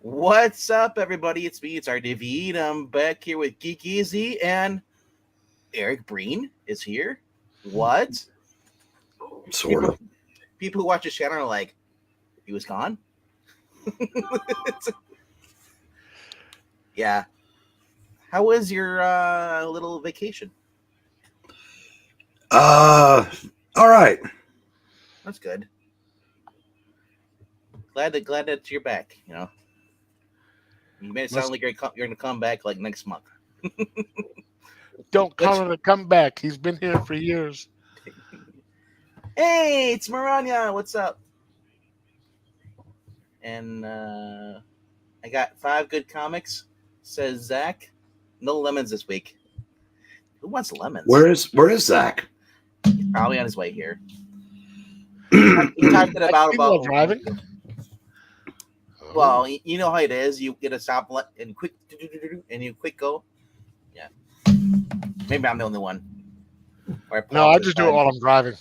What's up, everybody? It's me, it's RDV, and I'm back here with Geekeasy, and Eric Breen is here. What? Sort People of. people who watch his channel are like, he was gone? Yeah. How was your little vacation? Uh, all right. That's good. Glad that you're back. You made it sound Let's like you're gonna come back like next month. don't Which, call it a comeback. He's been here for years. hey, it's Maranya. What's up? And I got 5 good comics. Says Zach. No lemons this week. Who wants lemons? Where is Zach? He's probably on his way here. He typed it I about think while about. driving. Well, Oh. you know how it is. You get a stop and quick, and you quick go. Yeah, maybe I'm the only one. Or I pull No, off I to the just do it side. while I'm driving.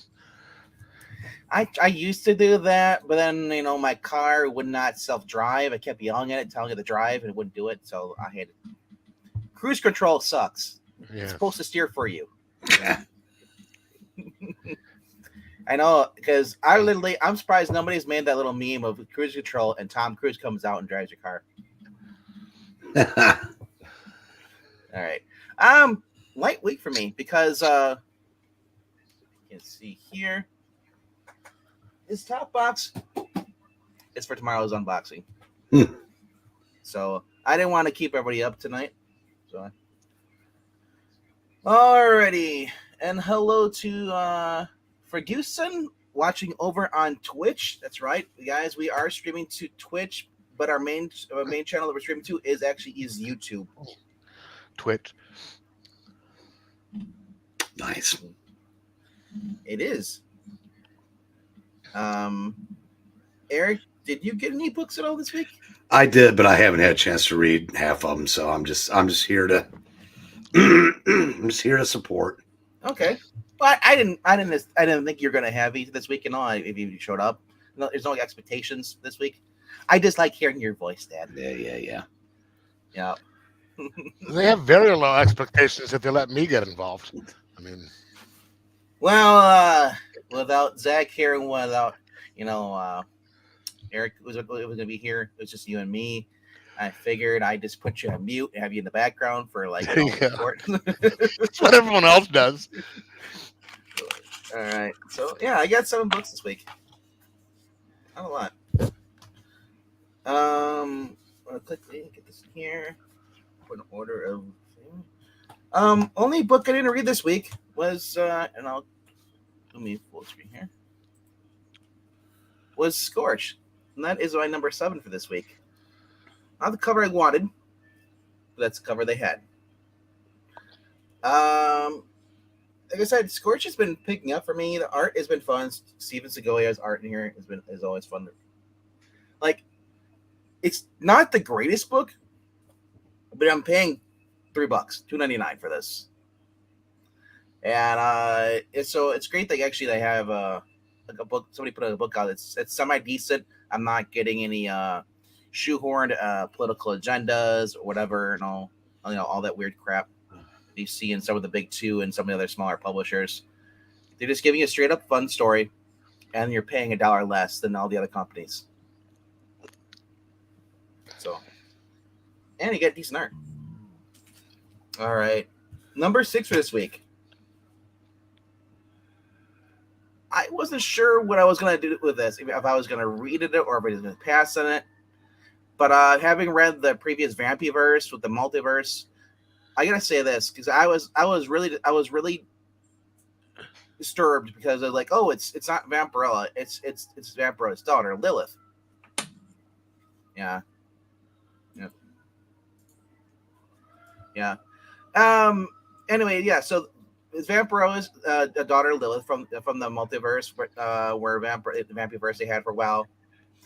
I used to do that, but then my car would not self drive. I kept yelling at it, telling it to drive, and it wouldn't do it. So I had cruise control sucks. It's Yeah. supposed to steer for you. I know, because I'm surprised nobody's made that little meme of cruise control and Tom Cruise comes out and drives your car. All right. Light week for me because you can see here this top box is for tomorrow's unboxing. Hmm. So I didn't want to keep everybody up tonight. So alrighty. And hello to Ferguson watching over on Twitch. That's right, guys. We are streaming to Twitch, but our main channel that we're streaming to is YouTube. Twitch. Nice. It is. Eric, did you get any books at all this week? I did, but I haven't had a chance to read half of them, so I'm just here to I'm just here to support. Okay. Well, I didn't think you're gonna have it this week. If you showed up, no, there's no expectations this week. I just like hearing your voice, Dad. Yeah. Yeah. They have very low expectations if they let me get involved. I mean, Well, without Zach here and without Eric was gonna be here, it was just you and me. I figured I'd just put you on mute and have you in the background for Yeah. support. That's what everyone else does. All right. So yeah, I got 7 books this week. Not a lot. I'm gonna quickly get this here. Put an order of. Only book I didn't read this week was and I'll let me full screen here. Was Scorch, and that is my number 7 for this week. Not the cover I wanted, but that's the cover they had. Like I said, Scorch has been picking up for me. The art has been fun. Steven Segovia's art in here is always fun. Like, it's not the greatest book, but I'm paying $3, $2.99 for this. And it's great that actually they have a book. Somebody put a book out. It's semi decent. I'm not getting any shoehorned political agendas or whatever, and all that weird crap you see in some of the big 2 and some of the other smaller publishers. They're just giving you a straight up fun story, and you're paying $1 less than all the other companies. So, and you get decent art. All right, number 6 for this week. I wasn't sure what I was going to do with this, if I was going to read it or if I was going to pass on it. But having read the previous Vampyverse with the multiverse, I gotta say this because I was really disturbed because I was like, oh, it's not Vampirella, it's Vampirella's daughter, Lilith. Yeah. Anyway, yeah. So it's Vampirella's daughter, Lilith, from the multiverse where the Vampyverse they had for a while.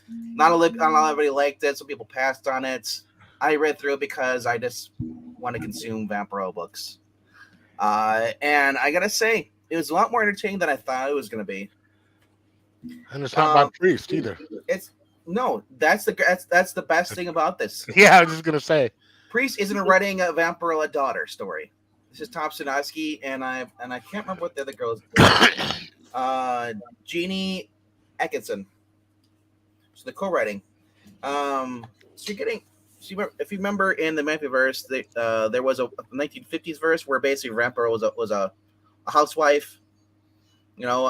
Not everybody liked it. Some people passed on it. I read through it because I just want to consume Vampirella books. And I gotta say, it was a lot more entertaining than I thought it was gonna be. And it's not by Priest either. It's No, that's the best thing about this. Yeah, I was just gonna say. Priest isn't writing a Vampirella daughter story. This is Tom Sinowski, and I can't remember what the other girl's Jeannie Atkinson. So the co-writing. So you're getting. So if you remember in the Manfi verse, there was a 1950s verse where basically Vampire was a housewife, you know,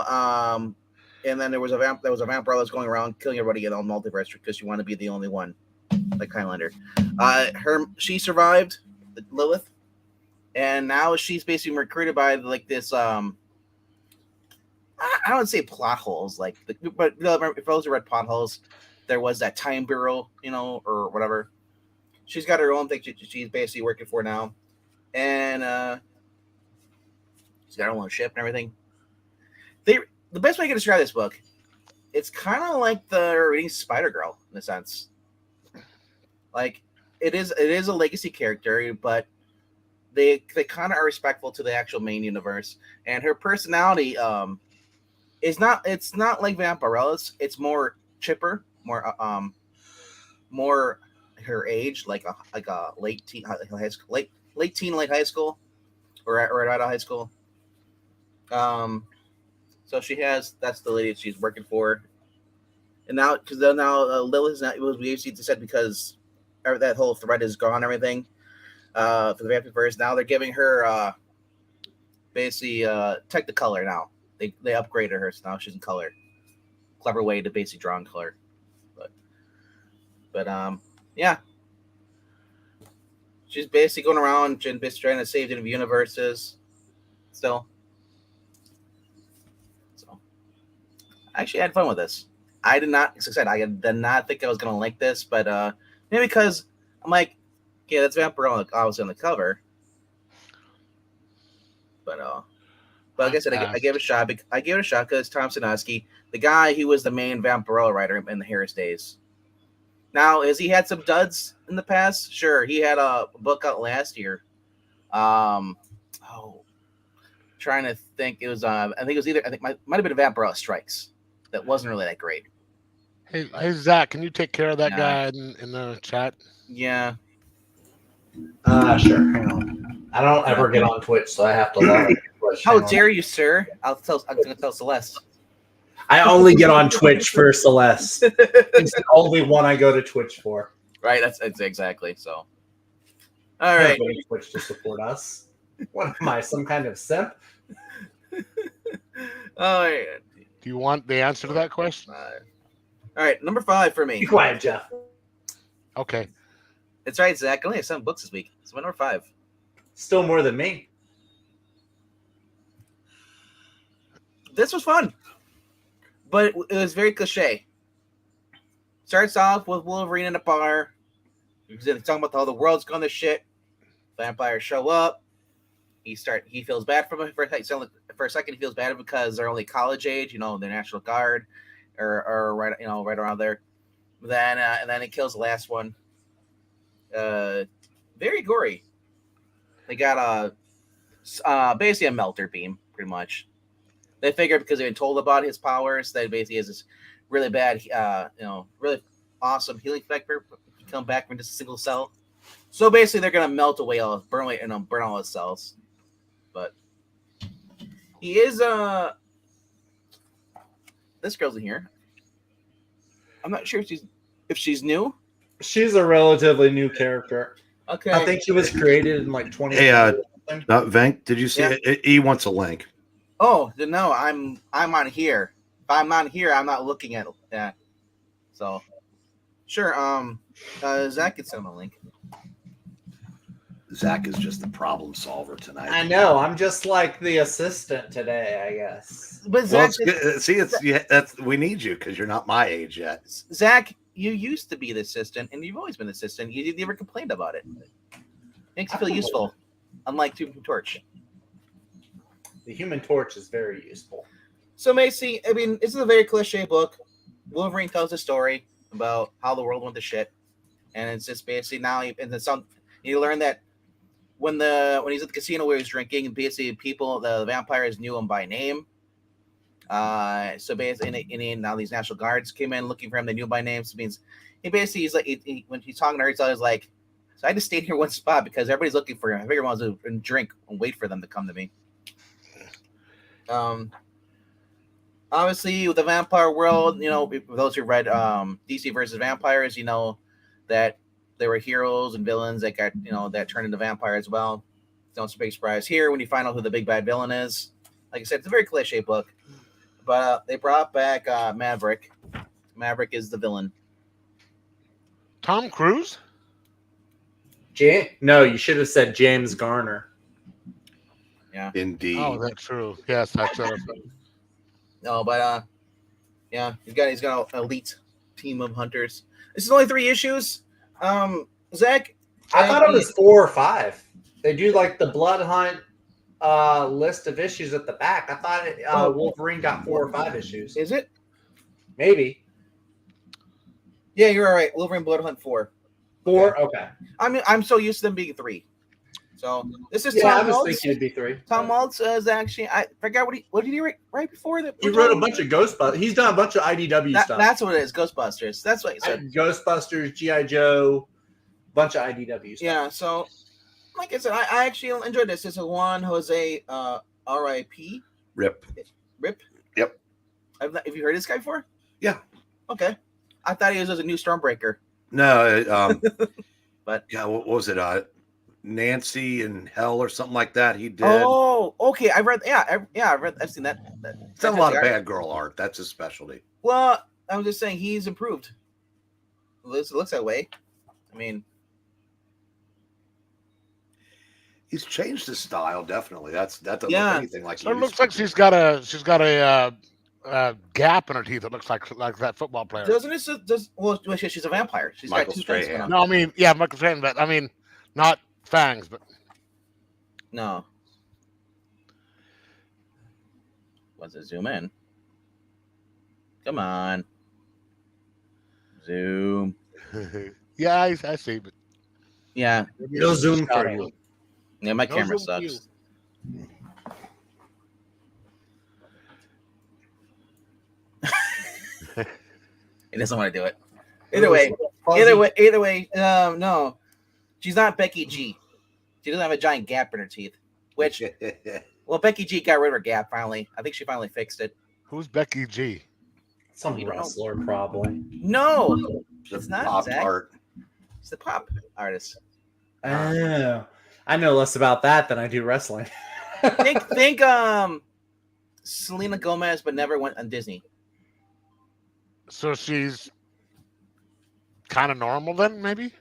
and then there was a vampire that was going around killing everybody in the multiverse because she wanted to be the only one, like Highlander. She survived Lilith, and now she's basically recruited by like this. I don't say plot holes, but for those who read plot holes, there was that time bureau, you know, or whatever. She's got her own thing she's basically working for now, and she's got her own ship and everything. The best way I can describe this book, it's kind of like the reading Spider Girl in a sense. Like it is a legacy character, but they kind of are respectful to the actual main universe, and her personality it's not like Vampirella's. It's more chipper, more her age, like a late teen, high school, late teen, late high school, or right out of high school. So that's the lady she's working for, and now Lilith is not. It was we said because that whole thread is gone, everything for the Vampire. Now they're giving her basically Technicolor now. They upgraded her, so now she's in color. Clever way to basically draw in color, but yeah, she's basically going around and basically trying to save the universes. Still, so I actually had fun with this. I did not, as I said, I did not think I was gonna like this, but maybe because I'm like, yeah, that's Vampire. I was on the cover, but like I said, I gave it a shot. I gave it a shot because Tom Sinowski, the guy who was the main Vampirella writer in the Harris days. Now, has he had some duds in the past? Sure, he had a book out last year. Trying to think, it was I think it was either might have been a Vampirella Strikes. That wasn't really that great. Hey Zach, can you take care of that guy in the chat? Yeah. Sure. Hang on. I don't ever get on Twitch, so I have to log in. How dare you, sir? I'm going to tell Celeste. I only get on Twitch for Celeste. It's the only one I go to Twitch for. Right, that's exactly so. All right. Go to Twitch to support us. What am I, some kind of simp? All right. Do you want the answer to that question? All right, number 5 for me. Be quiet, Jeff. Okay. That's right, Zach. I only have 7 books this week. So number 5. Still more than me. This was fun, but it was very cliche. Starts off with Wolverine in a bar. He's talking about how the world's gone to shit. Vampires show up. He feels bad for him for a second. He feels bad because they're only college age, you know, the National Guard, or right, you know, right around there. Then and then he kills the last one. Very gory. They got basically a melter beam, pretty much. They figured because they've been told about his powers that basically has this really bad, really awesome healing factor. Come back from just a single cell. So basically, they're gonna melt away burn all his cells. But he is this girl's in here. I'm not sure if she's new. She's a relatively new character. Okay. I think she was created in like 20. Hey, Venk, did you see it? He wants a link. Oh no, I'm on here. If I'm on here, I'm not looking at that. So sure. Zach can send him a link. Zach is just the problem solver tonight. I know. I'm just like the assistant today, I guess. But Zach, we need you because you're not my age yet. Zach, you used to be the assistant, and you've always been the assistant. You never complained about it. Makes you feel useful, unlike Human Torch. The Human Torch is very useful. So Macy, I mean, this is a very cliche book. Wolverine tells a story about how the world went to shit, and it's just basically now. You learn that when he's at the casino where he's drinking, basically the vampires knew him by name. So basically, now these National Guards came in looking for him. They knew by name. So it means he's like, when he's talking to her, he's like, so I just stayed here one spot because everybody's looking for him. I figured I was to drink and wait for them to come to me. Obviously, with the vampire world, for those who read DC versus Vampires, that there were heroes and villains that got, that turned into vampires as well. Don't big surprise here when you find out who the big bad villain is. Like I said, it's a very cliche book, but they brought back Maverick. Maverick is the villain. Tom Cruise? No, you should have said James Garner. Yeah. Indeed. Oh, that's true. Yes, that's true. No, but yeah, he's got an elite team of hunters. This is only 3 issues. Zach, I thought it was 4 or 5. They do like the bloodhunt list of issues at the back. I thought Wolverine got 4 or 5 issues. Is it? Maybe. Yeah, you're all right. Wolverine Bloodhunt 4. 4? Okay. I'm so used to them being 3. So this is I Tom was Waltz. thinking it'd be 3. Tom Waltz is actually, I forgot what did he write right before that? He wrote a bunch of Ghostbusters. He's done a bunch of IDW stuff. That's what it is. Ghostbusters. That's what he said. Ghostbusters, G.I. Joe, bunch of IDW stuff. Yeah. So, like I said, I actually enjoyed this. This is Juan Jose R.I.P. Rip. Yep. Have you heard of this guy before? Yeah. Okay. I thought he was a new Stormbreaker. No, but yeah, what was it? Nancy in Hell or something like that. He did. Oh, okay. I read. I've seen that. He's done a lot of bad girl art. That's his specialty. Well, I was just saying he's improved. It looks that way. I mean, he's changed his style. Definitely. That doesn't look anything like. It looks like she's got a gap in her teeth. It looks like that football player. Doesn't it? Well, she's a vampire. She's Michael got 2 Strahan. fangs. No, I mean, yeah, Michael Strahan, but I mean, not fangs, but no. What's it? Zoom in. Come on. Zoom. yeah, I see, but Yeah. No zoom for you. Yeah, my No camera zoom for sucks. He doesn't want to do it. Either way. No, she's not Becky G. She doesn't have a giant gap in her teeth. Which, well, Becky G got rid of her gap finally. I think she finally fixed it. Who's Becky G? Some wrestler, probably. No, it's not. Pop Zach. art. It's the pop artist. Oh, I know less about that than I do wrestling. think Selena Gomez, but never went on Disney. So she's kind of normal then, maybe?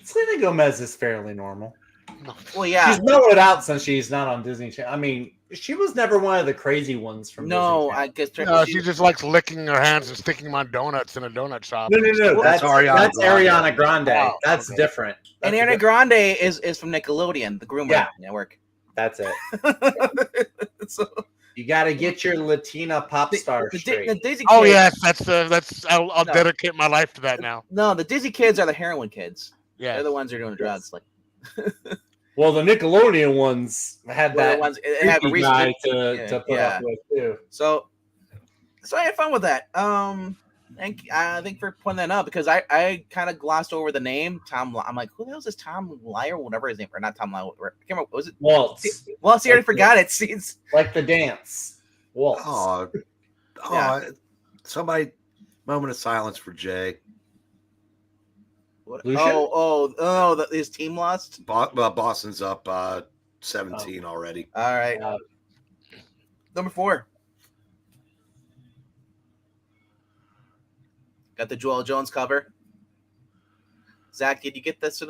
Selena Gomez is fairly normal. No. Well, yeah. She's mellowed out since she's not on Disney Channel. I mean, she was never one of the crazy ones from Disney No, Channel. I guess No, she just likes licking her hands and sticking them on donuts in a donut shop. No. That's Ariana Grande. Oh, That's okay. different. And Ariana Grande is from Nickelodeon, the Groomer Network. That's it. So, You got to get your Latina pop star straight. the Disney Oh kids, yes, that's. I'll dedicate my life to that now. No, the Disney kids are the heroin kids. Yeah, They're the ones who are doing drugs. Like, well, the Nickelodeon ones had that have a reason guy to put up with too. So I had fun with that. And I think for pointing that up because I kind of glossed over the name Tom. I'm like, who the hell is this Tom Lyer, whatever his name, or not Tom Lyer? I can't remember. Was it Waltz? Well, see, I already forgot it. See, it's like the dance. Waltz. Oh, somebody. Moment of silence for Jay. what, Lucian? his team lost. Boston's up 17 already. All right, number 4. Got the Joel Jones cover. Zach, did you get this?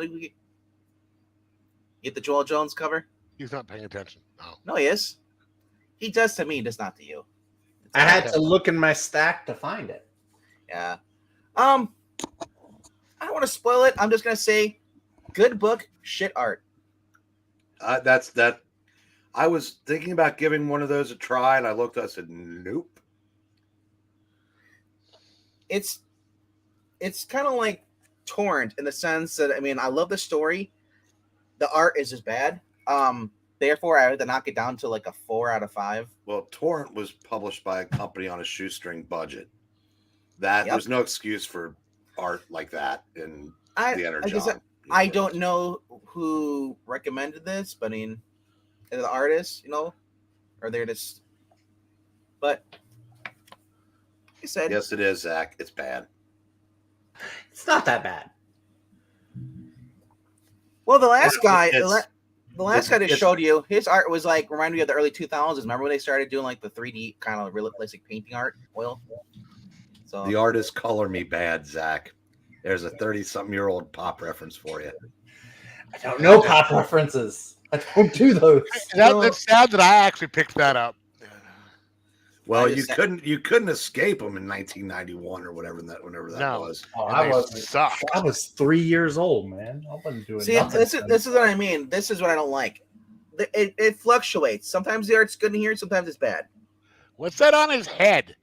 Get the Joel Jones cover? he's not paying attention. No. No, he is. He does to me, just not to you. I had to look in my stack to find it. Yeah. I don't want to spoil it. I'm just gonna say, good book, shit art. That's that. I was thinking about giving one of those a try, and I looked. I said, "Nope." It's kind of like Torrent in the sense that I love the story. The art is just bad. The therefore I had to knock it down to like a 4 out of 5. Well, Torrent was published by a company on a shoestring budget. There's no excuse for art like that in the Energon. I don't know who recommended this, but I mean, the artists, or they're just. But like I said, yes, it is, Zach. It's bad. It's not that bad. Well, the last guy that showed you, his art was like reminded me of the early 2000s. Remember when they started doing like the 3D kind of realistic painting art, oil? So the artists color me bad, Zach. There's a 30-something-year-old pop reference for you. I don't know pop references. I don't do those. It's sad that I actually picked that up. Well, you couldn't escape them in 1991 or whenever that was. Oh, I was 3 years old, man. I wasn't doing nothing. This is what I mean. This is what I don't like. It fluctuates. Sometimes the art's good in here, sometimes it's bad. What's that on his head?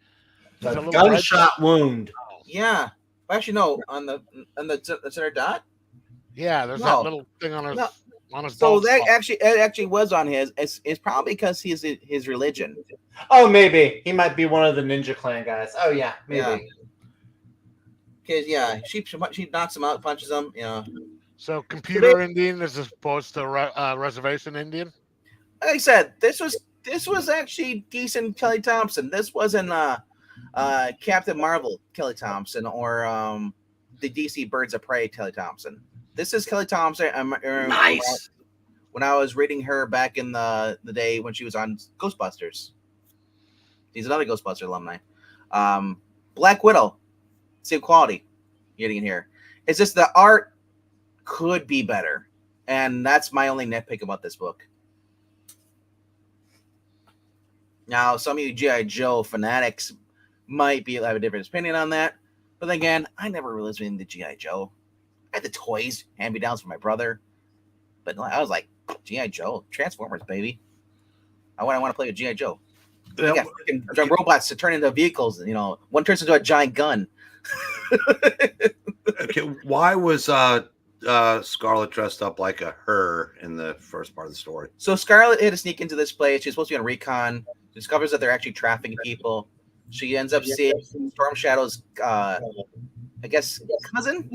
A gunshot wound. Yeah. Actually, no. On the center dot. Yeah, there's that little thing on his. No. On his So that actually was on his. It's probably because he's his religion. Oh, maybe he might be one of the Ninja Clan guys. Oh yeah, maybe. Because she knocks him out, punches him. So computer Indian as opposed to reservation Indian. Like I said, this was actually decent Kelly Thompson. This wasn't Captain Marvel Kelly Thompson or the DC Birds of Prey Kelly Thompson. This is Kelly Thompson. Nice. When I was reading her back in the day when she was on Ghostbusters. He's another Ghostbuster alumni. Black Widow, same quality. Getting in here. It's just the art could be better, and that's my only nitpick about this book. Now, some of you G.I. Joe fanatics might have a different opinion on that, but then again, I never really was into G.I. Joe. I had the toys, hand-me-downs from my brother, but I was like, G.I. Joe, Transformers, baby. I want to play with G.I. Joe. They got freaking robots to turn into vehicles. One turns into a giant gun. Okay, why was Scarlet dressed up like a her in the first part of the story? So Scarlet had to sneak into this place. She's supposed to be on recon. Discovers that they're actually trafficking people. She ends up seeing Storm Shadow's, I guess, cousin.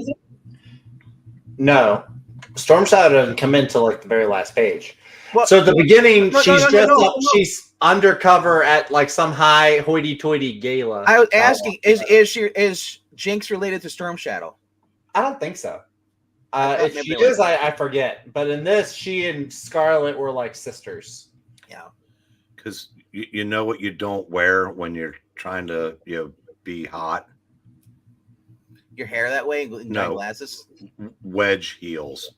No, Storm Shadow doesn't come into like the very last page. Well, so at the beginning, she's dressed up. She's undercover at like some high hoity-toity gala. I was asking, is Jinx related to Storm Shadow? I don't think so. If she is, I forget. But in this, she and Scarlet were like sisters. Yeah, because you know what you don't wear when you're trying to be hot. Your hair that way, no glasses, wedge heels.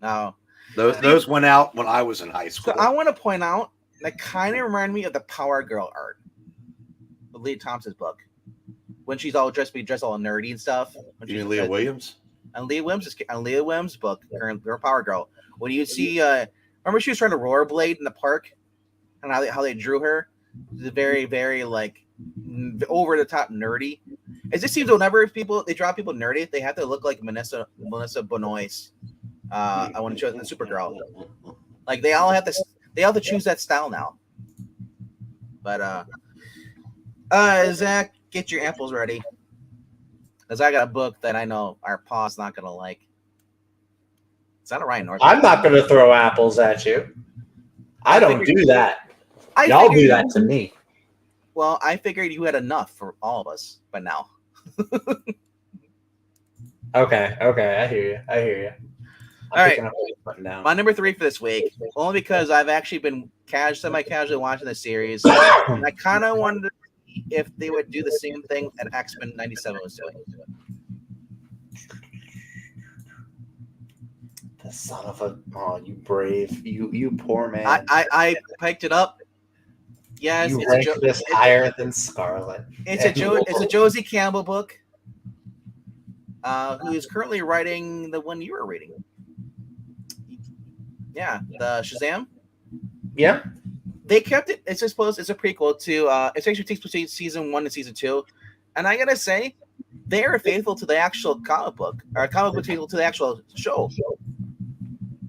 No, those went out when I was in high school. So I want to point out that kind of reminded me of the Power Girl art, the Leah Thompson's book, when she's all dressed all nerdy and stuff. You mean Leah Williams? And Leah Williams' book, her Power Girl. When you see, remember she was trying to rollerblade in the park, and how they drew her, it was very, very like over the top nerdy. It just seems whenever they draw people nerdy, they have to look like Melissa Benoist. I want to show the Supergirl. Like they all have to choose that style now. But Zach, get your apples ready, because I got a book that I know our paw's not gonna like. It's not a Ryan North. I'm not gonna throw apples at you. I don't do that. Y'all do that to me. Well, I figured you had enough for all of us by now. Okay, I hear you. All right, my number 3 for this week, only because I've actually been semi-casually watching the series, and I kind of wanted to see if they would do the same thing that X-Men 97 was doing. The son of a you brave, you poor man. I picked it up. Yes, you rank this higher than Scarlet. It's a Josie Campbell book. Who is currently writing the one you were reading? Yeah, the Shazam. Yeah, they kept it. It's supposed it's a prequel to. It actually takes place season 1 and season 2, and I gotta say, they are faithful to the actual comic book, or comic book faithful to the actual show.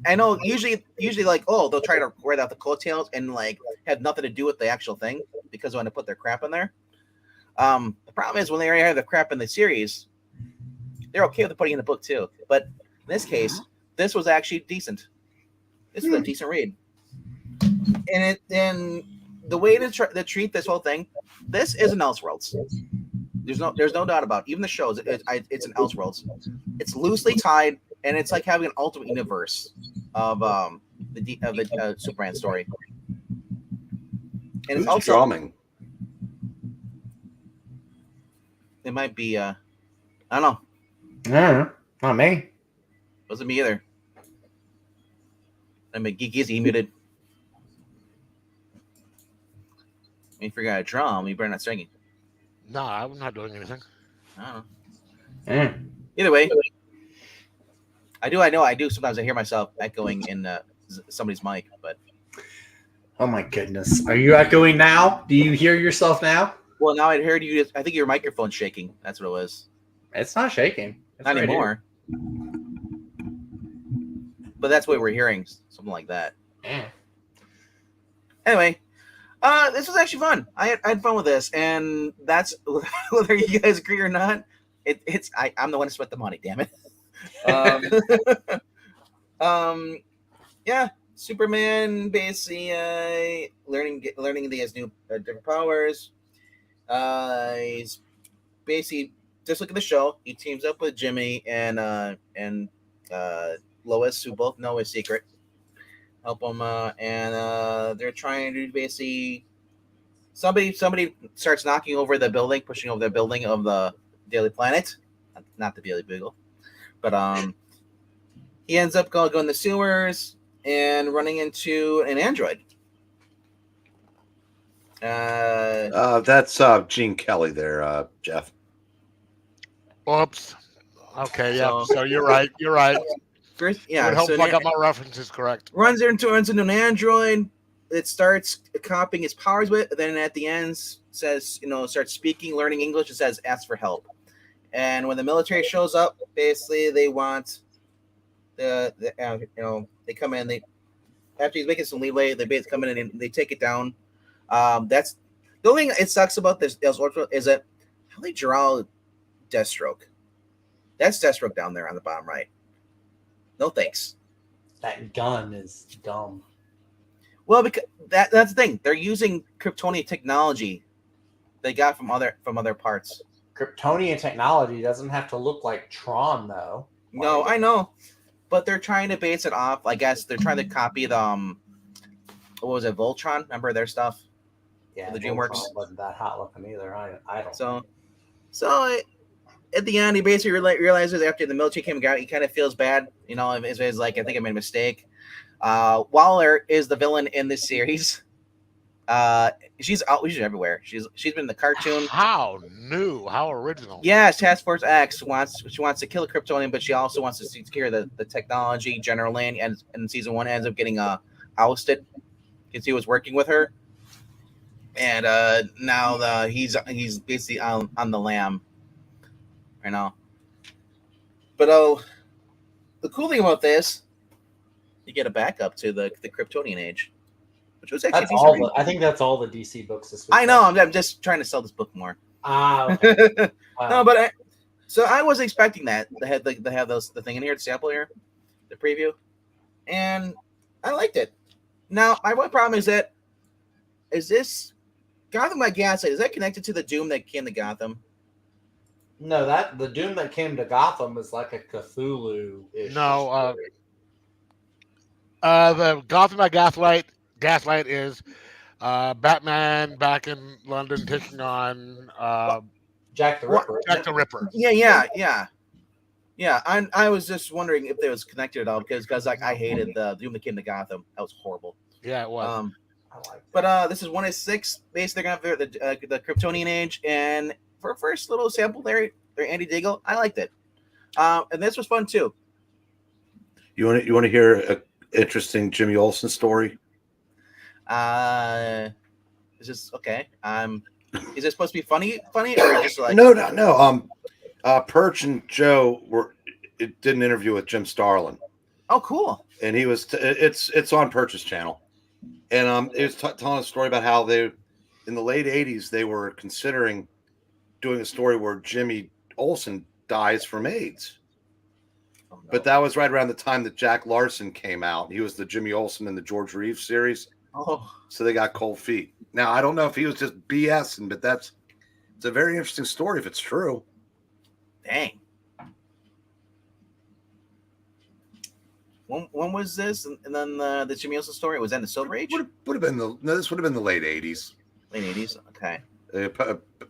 I know usually like, oh, they'll try to write out the coattails and like have nothing to do with the actual thing because they want to put their crap in there. The problem is when they already have the crap in the series, they're okay with putting in the book too. But in this case, this was actually decent. This was a decent read, and the way to treat this whole thing, this is an Elseworlds. There's no doubt about it. Even the shows, it's an Elseworlds. It's loosely tied, and it's like having an alternate universe of the Superman story. And Who's it's also drumming? It might be I don't know. No, not me. Wasn't me either. I mean, Geekeasy muted. I mean, if you're gonna drum, you better not singing. No, I'm not doing anything. I don't know. Either way, I do. Sometimes I hear myself echoing in somebody's mic, but. Oh my goodness. Are you echoing now? Do you hear yourself now? Well, now I heard you. I think your microphone's shaking. That's what it was. It's not shaking. It's Not right anymore. But that's what we're hearing. Something like that. here. Anyway, this was actually fun. I had fun with this, and that's whether you guys agree or not. I'm the one to spent the money. Damn it. Yeah. Superman basically learning he has new different powers. He's basically just look at the show. He teams up with Jimmy and Lois, who both know his secret. Help him, and they're trying to basically somebody starts knocking over the building, pushing over the building of the Daily Planet, not the Daily Bugle, but he ends up going in the sewers and running into an android. That's Gene Kelly there, Jeff. Oops. Okay, yeah. So you're right. You're right. First, I would hope I got my references correct. Runs into an android. It starts copying his powers with. Then at the end says, starts speaking, learning English. It says, "Ask for help." And when the military shows up, basically they want they come in. They after he's making some leeway, they basically come in and they take it down. That's the only thing it sucks about this is that how they draw Deathstroke. That's Deathstroke down there on the bottom right. No thanks. That gun is dumb. Well, because that's the thing. They're using Kryptonian technology they got from other parts. Kryptonian technology doesn't have to look like Tron, though. No, I know, but they're trying to base it off. I guess they're trying to copy the what was it, Voltron? Remember their stuff? Yeah, the DreamWorks wasn't that hot looking either. I don't. So at the end, he basically realizes after the military came out, he kind of feels bad. It's like, I think I made a mistake. Waller is the villain in this series. She's everywhere. She's been in the cartoon. How new? How original? Yes, Task Force X she wants to kill a Kryptonian, but she also wants to secure the technology. General Lane and in season 1 ends up getting ousted because he was working with her, and now he's basically on the lam right now. But the cool thing about this, you get a backup to the Kryptonian age, which was actually I think that's all the DC books this week. I know. I'm just trying to sell this book more. Okay. No, but I was expecting that they have the thing in here, the sample here, the preview, and I liked it. Now, my one problem is this Gotham by Gaslight, is that connected to the Doom that came to Gotham? No, the Doom that came to Gotham is like a Cthulhu-ish. No, the Gotham by Gaslight is Batman back in London taking on Jack the Ripper. Jack the Ripper. Yeah. I was just wondering if it was connected at all because like I hated the Doom that came to Gotham. That was horrible. Yeah, it was. But this is 1/6. Basically, they're gonna have the Kryptonian age, and for a first little sample there, Andy Diggle, I liked it. And this was fun too. You want to hear an interesting Jimmy Olsen story? Is this okay? Is this supposed to be funny, or just like No. Perch and Joe did an interview with Jim Starlin. Oh, cool. And he was it's on Purchase Channel, and it was telling a story about how they in the late '80s they were considering doing a story where Jimmy Olsen dies from AIDS. Oh, no. But that was right around the time that Jack Larson came out. He was the Jimmy Olsen in the George Reeves series. Oh, so they got cold feet. Now I don't know if he was just BSing, but it's a very interesting story if it's true. Dang. When was this? And then the Jimmy Olsen story, was that in the Silver Age? Would have been this would have been the late '80s. Late '80s. Okay.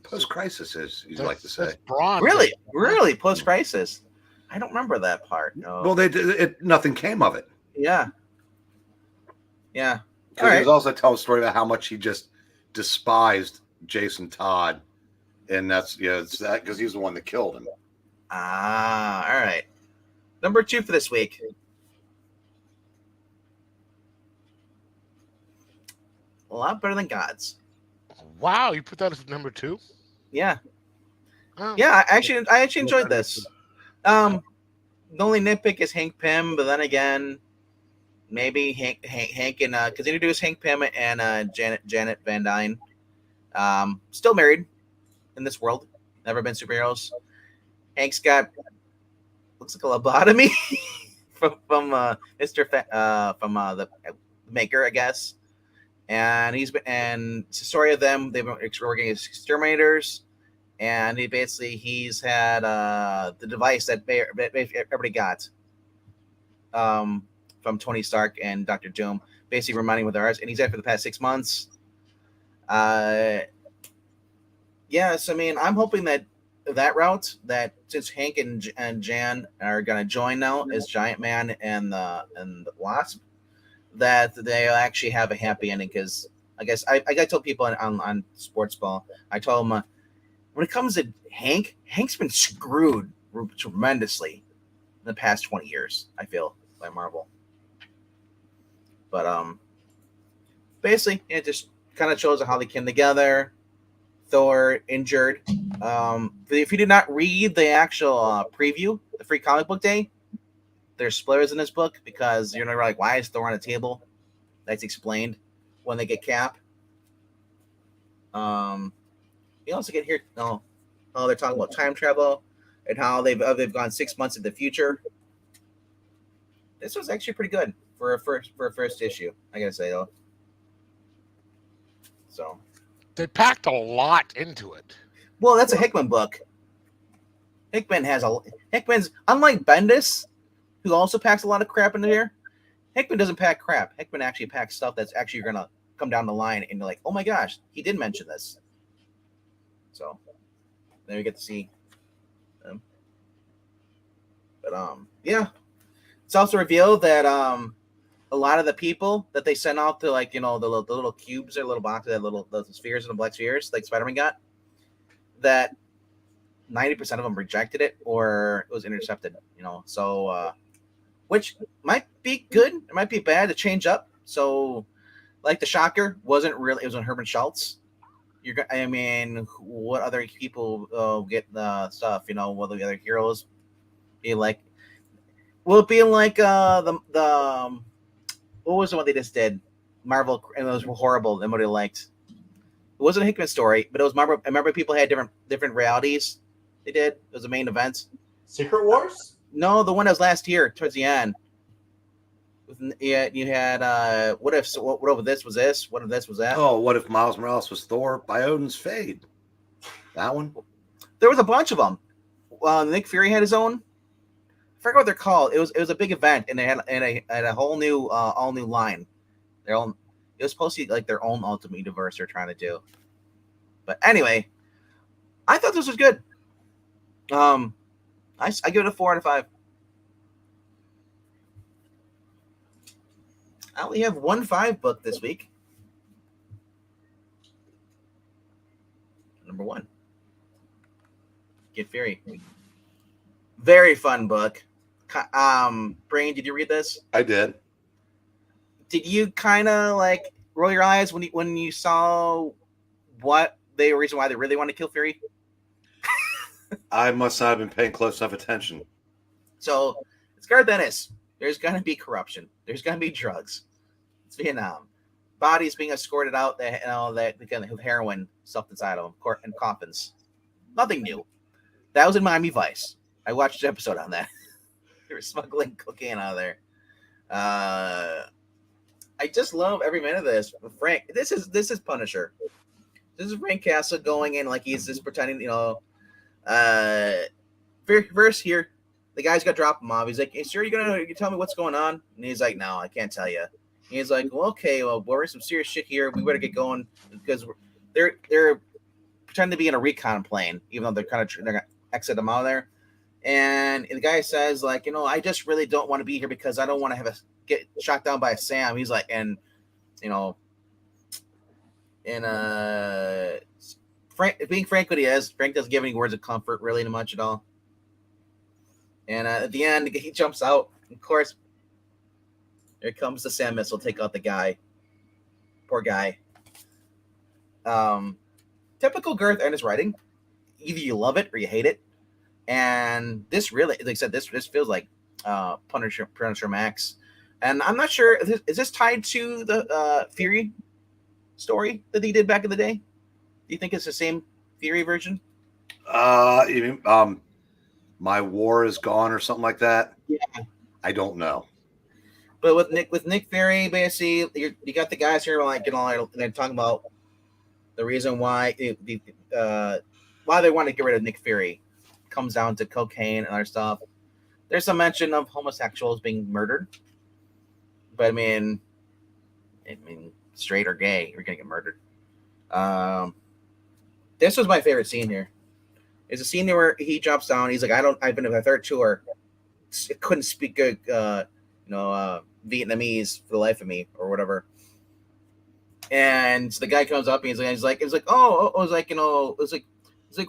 Post-crisis, as you like to say. Really, post-crisis. I don't remember that part. No. Well, they did. Nothing came of it. Yeah. Yeah. Because he was also telling a story about how much he just despised Jason Todd, and it's that because he's the one that killed him. Ah, all right. Number 2 for this week. A lot better than Gods. Wow, you put that as number 2? Yeah. Oh. Yeah, I actually enjoyed this. The only nitpick is Hank Pym, but then again, maybe Hank and because they introduced Hank Pym and Janet Van Dyne. Still married in this world, never been superheroes. Hank's got looks like a lobotomy from the maker, I guess. And it's a story of them. They've been working as exterminators, and he's had the device that everybody got from Tony Stark and Dr. Doom, basically reminding with ours. And he's had for the past 6 months. So I mean, I'm hoping that route, that since Hank and Jan are gonna join now as Giant Man and the Wasp, that they'll actually have a happy ending. Because I guess I told people on Sports Ball, I told them when it comes to Hank's been screwed tremendously in the past 20 years, I feel, by Marvel. But basically it just kind of shows how they came together. Thor injured. If you did not read the actual preview, the free comic book day, there's spoilers in this book because you're like, why is Thor on the table? That's explained when they get Cap. You also get here. Oh, they're talking about time travel and how they've gone 6 months in the future. This was actually pretty good for a first issue, I gotta say though. So they packed a lot into it. Well, that's a Hickman book. Hickman's unlike Bendis, who also packs a lot of crap into here. Hickman doesn't pack crap. Hickman actually packs stuff that's actually going to come down the line and you're like, oh my gosh, he did mention this. So then we get to see them. But yeah. It's also revealed that a lot of the people that they sent out to the little cubes or little boxes, those spheres and the black spheres like Spider-Man got, that 90% of them rejected it or it was intercepted, so which might be good, it might be bad to change up. So like the Shocker wasn't really, it was on Herman Schultz. What other people get the stuff, what the other heroes be like? Will it be like the what was the one they just did? Marvel, and it was horrible and what I liked. It wasn't a Hickman story, but it was Marvel. I remember people had different realities. They did. It was a main event. Secret Wars? No, the one that was last year towards the end. You had what if this was this? What if this was that? Oh, what if Miles Morales was Thor by Odin's Fade? That one. There was a bunch of them. Nick Fury had his own. I forgot what they're called. It was a big event, and they had a whole new all new line. It was supposed to be like their own Ultimate Universe they're trying to do. But anyway, I thought this was good. I give it a 4 out of 5. I only have 1 5 book this week. Number 1. Get Fury. Very fun book. Brain, did you read this? I did. Did you kind of like roll your eyes when you saw what the reason why they really want to kill Fury? I must not have been paying close enough attention. So it's Garth Ennis. There's gonna be corruption. There's gonna be drugs. It's Vietnam. Bodies being escorted out that again with heroin stuffed inside of them in coffins. Nothing new. That was in Miami Vice. I watched an episode on that. They were smuggling cocaine out of there. I just love every minute of this. Frank, this is Punisher. This is Frank Castle going in like he's just pretending, first here, the guy's got to drop him off. He's like, hey, sir, you tell me what's going on? And he's like, no, I can't tell you. And he's like, well, okay, well, we're in some serious shit here. We better get going because they're pretending to be in a recon plane, even though they're gonna exit them out of there. And the guy says, like, I just really don't want to be here because I don't want to get shot down by a Sam. He's like, Frank, being frank what he is, Frank doesn't give any words of comfort really much at all. And at the end, he jumps out. Of course, here comes the Sam missile, take out the guy. Poor guy. Typical Garth Ennis writing. Either you love it or you hate it. And this really, like I said, this feels like Punisher Max. And I'm not sure, is this tied to the Fury story that he did back in the day? Do you think it's the same Fury version? My War is Gone or something like that? Yeah. I don't know. But with Nick Fury, basically, you got the guys here like they're talking about the reason why why they want to get rid of Nick Fury. Comes down to cocaine and other stuff. There's some mention of homosexuals being murdered, but I mean, straight or gay, you're gonna get murdered. This was my favorite scene here. It's a scene where he jumps down. He's like, I've been to a third tour. Couldn't speak good, Vietnamese for the life of me or whatever. And so the guy comes up and he's like, who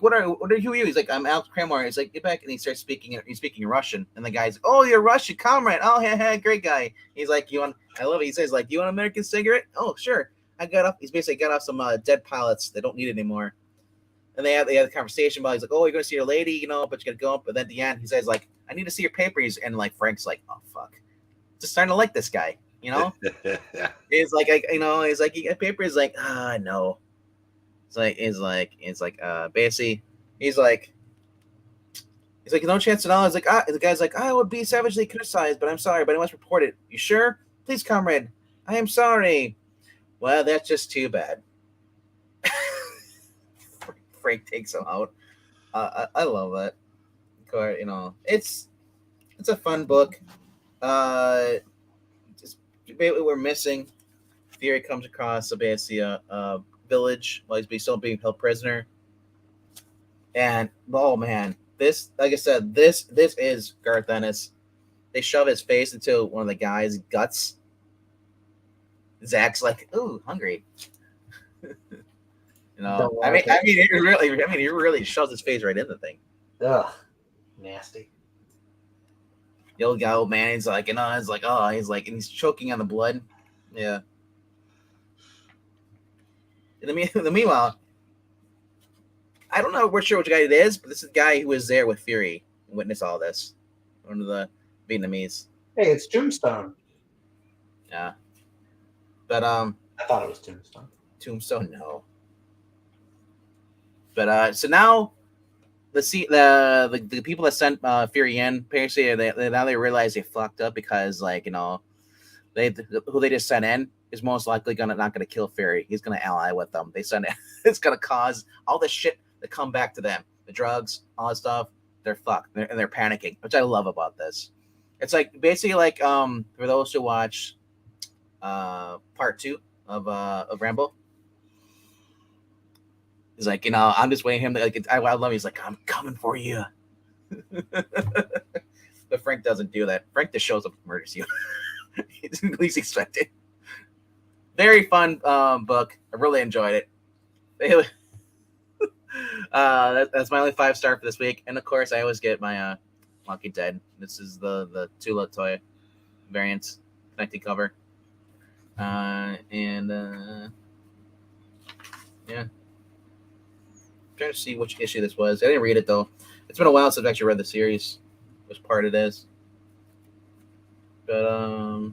are you? He's like, I'm Alex Cramore. He's like, get back. And he starts speaking in Russian. And the guy's like, oh, you're Russian, comrade. Oh, yeah, great guy. He's like, I love it. He says, like, you want an American cigarette? Oh, sure. He's basically got off some dead pilots they don't need anymore. And they had a conversation about, he's like, oh, you're going to see your lady, but you got to go up. But then at the end, he says, like, I need to see your papers. And like, Frank's like, oh, fuck. Just starting to like this guy, He's like, he's like, you got papers? He's like, no. Basically, he's like, no chance at all. He's like, the guy's like, I would be savagely criticized, but I'm sorry, but I must report it. You sure? Please, comrade. I am sorry. Well, that's just too bad. Frank takes him out. I love that. It's a fun book. Just basically we're missing. Fury comes across basically a village while he's still being held prisoner. And oh man, this, like I said, this is Garth Ennis. They shove his face into one of the guy's guts. Zach's like, ooh, hungry. He really shoves his face right in the thing. Ugh, nasty. The old guy, old man, he's like, and he's choking on the blood. Yeah. In the meanwhile, I don't know we're sure which guy it is, but this is the guy who was there with Fury and witnessed all this. One of the Vietnamese. Hey, it's Tombstone. Yeah. But I thought it was Tombstone. Tombstone, no. But so now the people that sent Fury in, basically they realize they fucked up because who they just sent in is most likely not gonna kill Fury. He's gonna ally with them. They send it's gonna cause all the shit to come back to them. The drugs, all that stuff. They're fucked and they're panicking, which I love about this. It's like basically like for those who watch part 2 of Rambo. He's like, I'm just waiting him to I love him. He's like, I'm coming for you. But Frank doesn't do that. Frank just shows up and murders you. He's at least expected. Very fun book. I really enjoyed it. That's my only 5-star for this week. And of course, I always get my Walking Dead. This is the Tula Toy variant connected cover. Yeah. I'm trying to see which issue this was. I didn't read it though. It's been a while since I've actually read the series, which part it is. But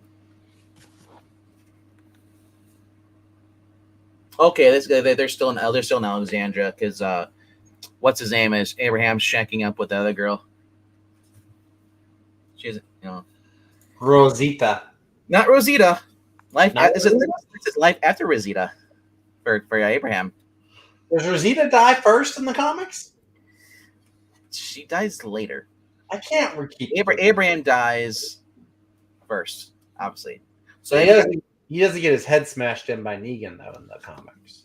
okay, they're still in Alexandria because what's his name is Abraham's shanking up with the other girl. She's Rosita. not Rosita. Not This is life after Rosita for Abraham. Does Rosita die first in the comics? She dies later. I can't repeat. Abraham dies first, obviously. So he doesn't get his head smashed in by Negan though in the comics.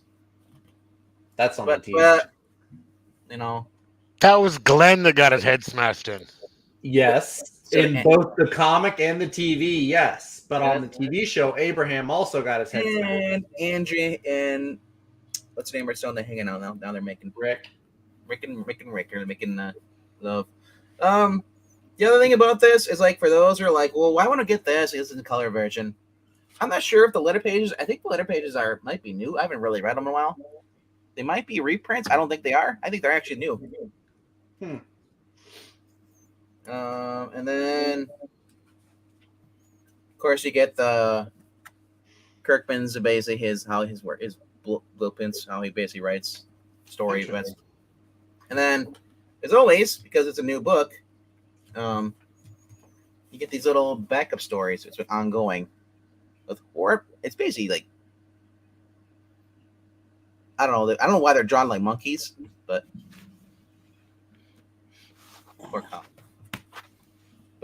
That's on the TV. But, you know, that was Glenn that got his head smashed in. Yes, in both the comic and the TV, yes. But on the TV show, Abraham also got his head smashed. And Andrea and what's the name are still hanging out now. Now they're making Rick and Rick are making love. The other thing about this is like for those who are like, well, I want to get this. This is the color version. I'm not sure if the letter pages. I think the letter pages might be new. I haven't really read them in a while. They might be reprints. I don't think they are. I think they're actually new. And then, of course, you get the Kirkman's basically his blueprints, how he basically writes story events. And then, as always, because it's a new book, you get these little backup stories. It's been ongoing. It's basically like I don't know why they're drawn like monkeys, but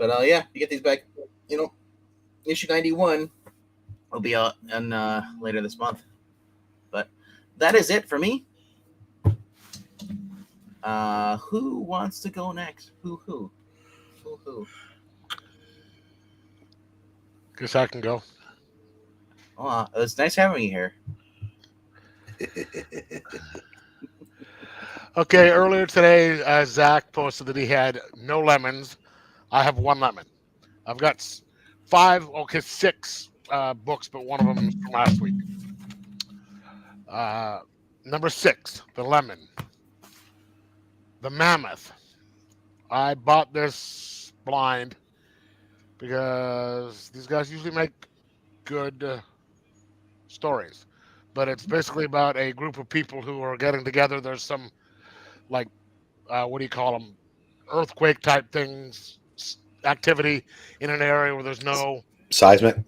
yeah, you get these back. Issue 91 will be out later this month. But that is it for me. Who wants to go next? Who? Guess I can go. Oh, it's nice having you here. Okay, earlier today, Zach posted that he had no lemons. I have 1 lemon. I've got 6 books, but one of them is from last week. Number 6, the lemon. The Mammoth. I bought this blind because these guys usually make good stories. But it's basically about a group of people who are getting together. There's some, what do you call them? Earthquake type things, activity in an area where there's no... Seismic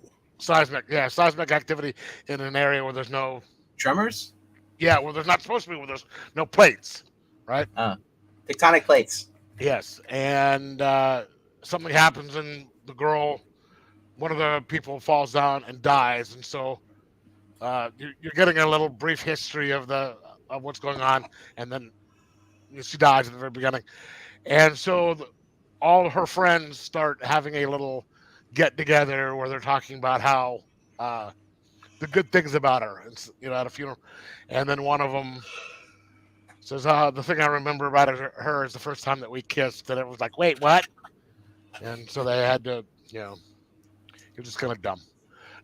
activity in an area where there's no... Tremors? Yeah, where there's not supposed to be, where there's no plates, right? Tectonic plates. Yes, and something happens and one of the people falls down and dies, and so you're getting a little brief history of what's going on, and then she dies at the very beginning. And so all her friends start having a little get-together where they're talking about how the good things about her, at a funeral. And then one of them says, the thing I remember about her is the first time that we kissed, and it was like, wait, what? And so they had to, it was just kind of dumb.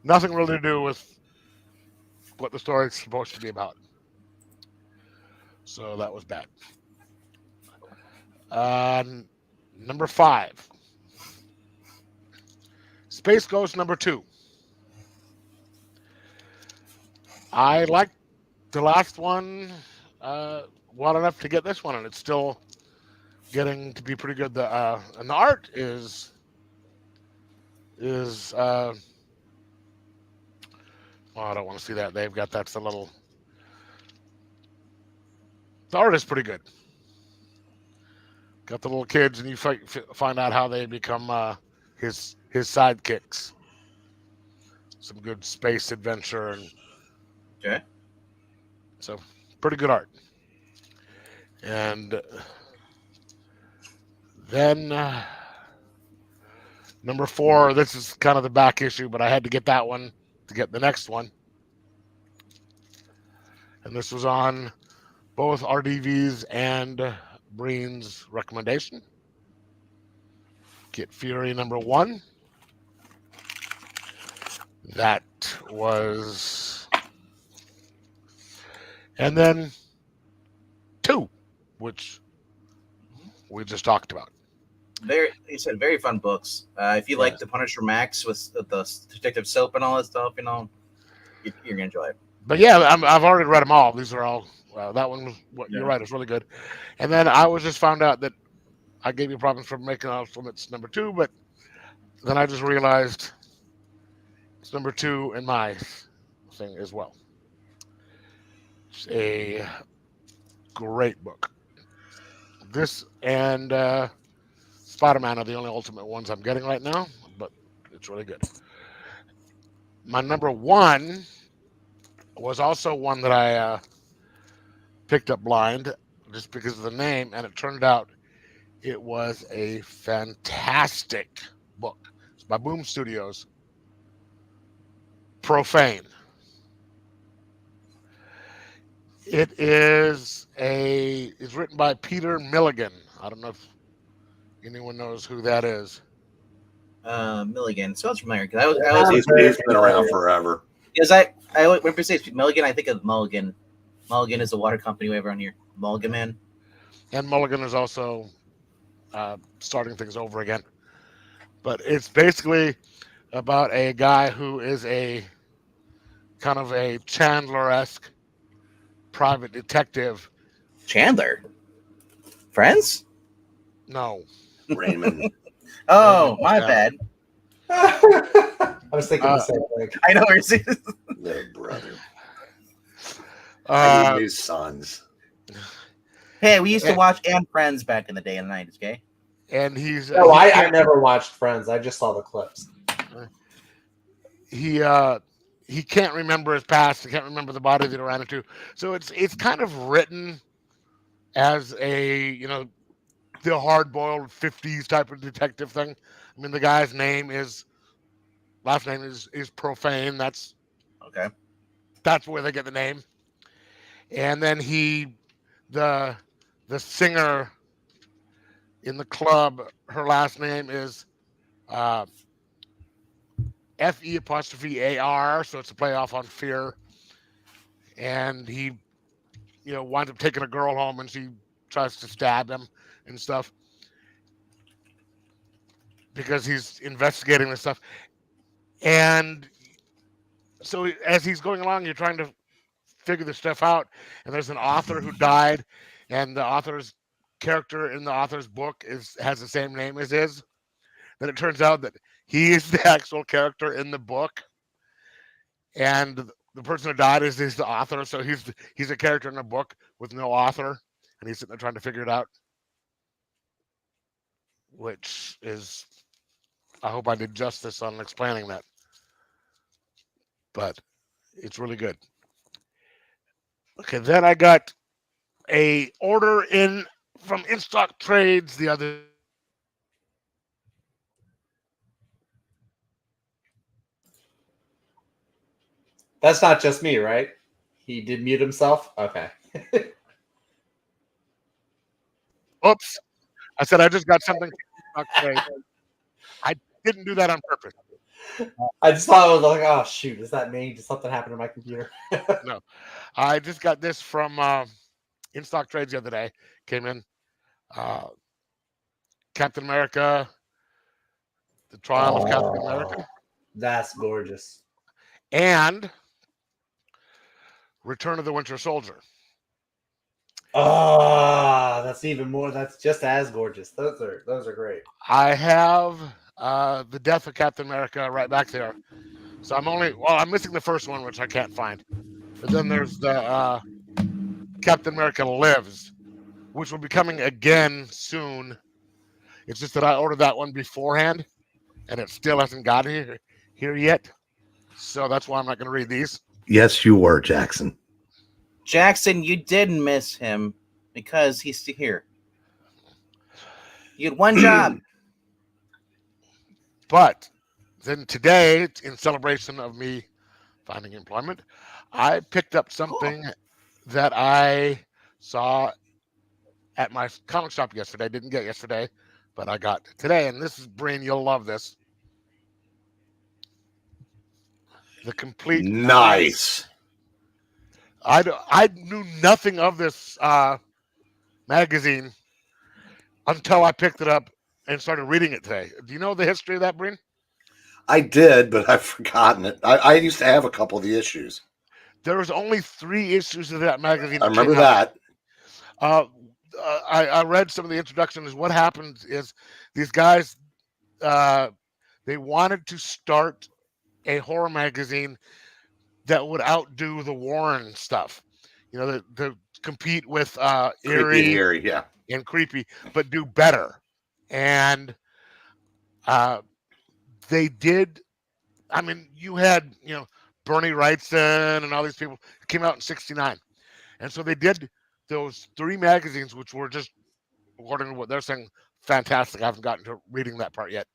Nothing really to do with what the story is supposed to be about. So that was bad. Number 5. Space Ghost number 2. I liked the last one well enough to get this one, and it's still getting to be pretty good. And the art is I don't want to see that. They've got that's a little. The art is pretty good. Got the little kids, and you find out how they become his sidekicks. Some good space adventure, and okay. So pretty good art. And then number 4. This is kind of the back issue, but I had to get that one to get the next one. And this was on both RDV's and Breen's recommendation. Get Fury number 1. That was... And then 2, which we just talked about. You said very fun books. If you like the Punisher Max with the Detective Soap and all that stuff, you're gonna enjoy it. But yeah, I've already read them all. These are all. That one was. You're right. It's really good. And then I was just found out that I gave you problems for making Off Limits number 2, but then I just realized it's number 2 in my thing as well. It's a great book. This and Spider-Man are the only Ultimate ones I'm getting right now, but it's really good. My number 1 was also one that I picked up blind just because of the name, and it turned out it was a fantastic book. It's by Boom Studios. Profane. It's written by Peter Milligan. I don't know if anyone knows who that is. Milligan sounds familiar because I always He's been around forever. Because when people say Milligan, I think of Mulligan. Mulligan is a water company way around here. Mulligan Man. And Mulligan is also starting things over again. But it's basically about a guy who is a kind of a Chandler-esque private detective. Chandler? Friends? No. Raymond. Oh, my bad. I was thinking the same thing. I know where you're seeing this. Little brother. I need new sons. Hey, we used to watch and Friends back in the day in the 90s, okay? And he's No, I never watched Friends. I just saw the clips. He can't remember his past. He can't remember the body that he ran into. So it's kind of written as a the hard-boiled 50s type of detective thing. I mean, the guy's last name is Profane. That's okay. That's where they get the name. And then the singer in the club, her last name is FE''AR, so it's a playoff on fear. And he, winds up taking a girl home, and she tries to stab him and stuff because he's investigating this stuff. And so as he's going along, you're trying to figure this stuff out. And there's an author who died, and the author's character in the author's book has the same name as his. Then it turns out that he is the actual character in the book, and the person who died is the author. So he's a character in the book with no author, and he's sitting there trying to figure it out. Which is, I hope I did justice on explaining that. But it's really good. Okay, then I got a order in from In Stock Trades the other. That's not just me, right? He did mute himself? Okay. Oops. I said I just got something from In Stock Trades. I didn't do that on purpose. I just thought I was like, oh, shoot. Does that mean something happened to my computer? No. I just got this from In Stock Trades the other day. Came in. Captain America. The Trial of Captain America. That's gorgeous. And Return of the Winter Soldier. Oh, that's even more. That's just as gorgeous. Those are great. I have the Death of Captain America right back there. So I'm missing the first one, which I can't find. But then there's the Captain America Lives, which will be coming again soon. It's just that I ordered that one beforehand, and it still hasn't got here yet. So that's why I'm not going to read these. Yes, you were, Jackson. Jackson, you did miss him because he's here. You had one job. But then today, in celebration of me finding employment, I picked up something that I saw at my comic shop yesterday. I didn't get yesterday, but I got today. And this is, Breen, you'll love this. The complete. Nice. I knew nothing of this magazine until I picked it up and started reading it today. Do you know the history of that, Breen? I did, but I've forgotten it. I used to have a couple of the issues. There was only 3 issues of that magazine I that remember came out. that. I read some of the introductions. What happened is these guys they wanted to start a horror magazine that would outdo the Warren stuff. You know, to compete with Creepy and Eerie eerie, yeah. and Creepy, but do better. And they did. I mean, you had Bernie Wrightson and all these people came out in '69, and so they did those 3 magazines, which were just according to what they're saying, fantastic. I haven't gotten to reading that part yet.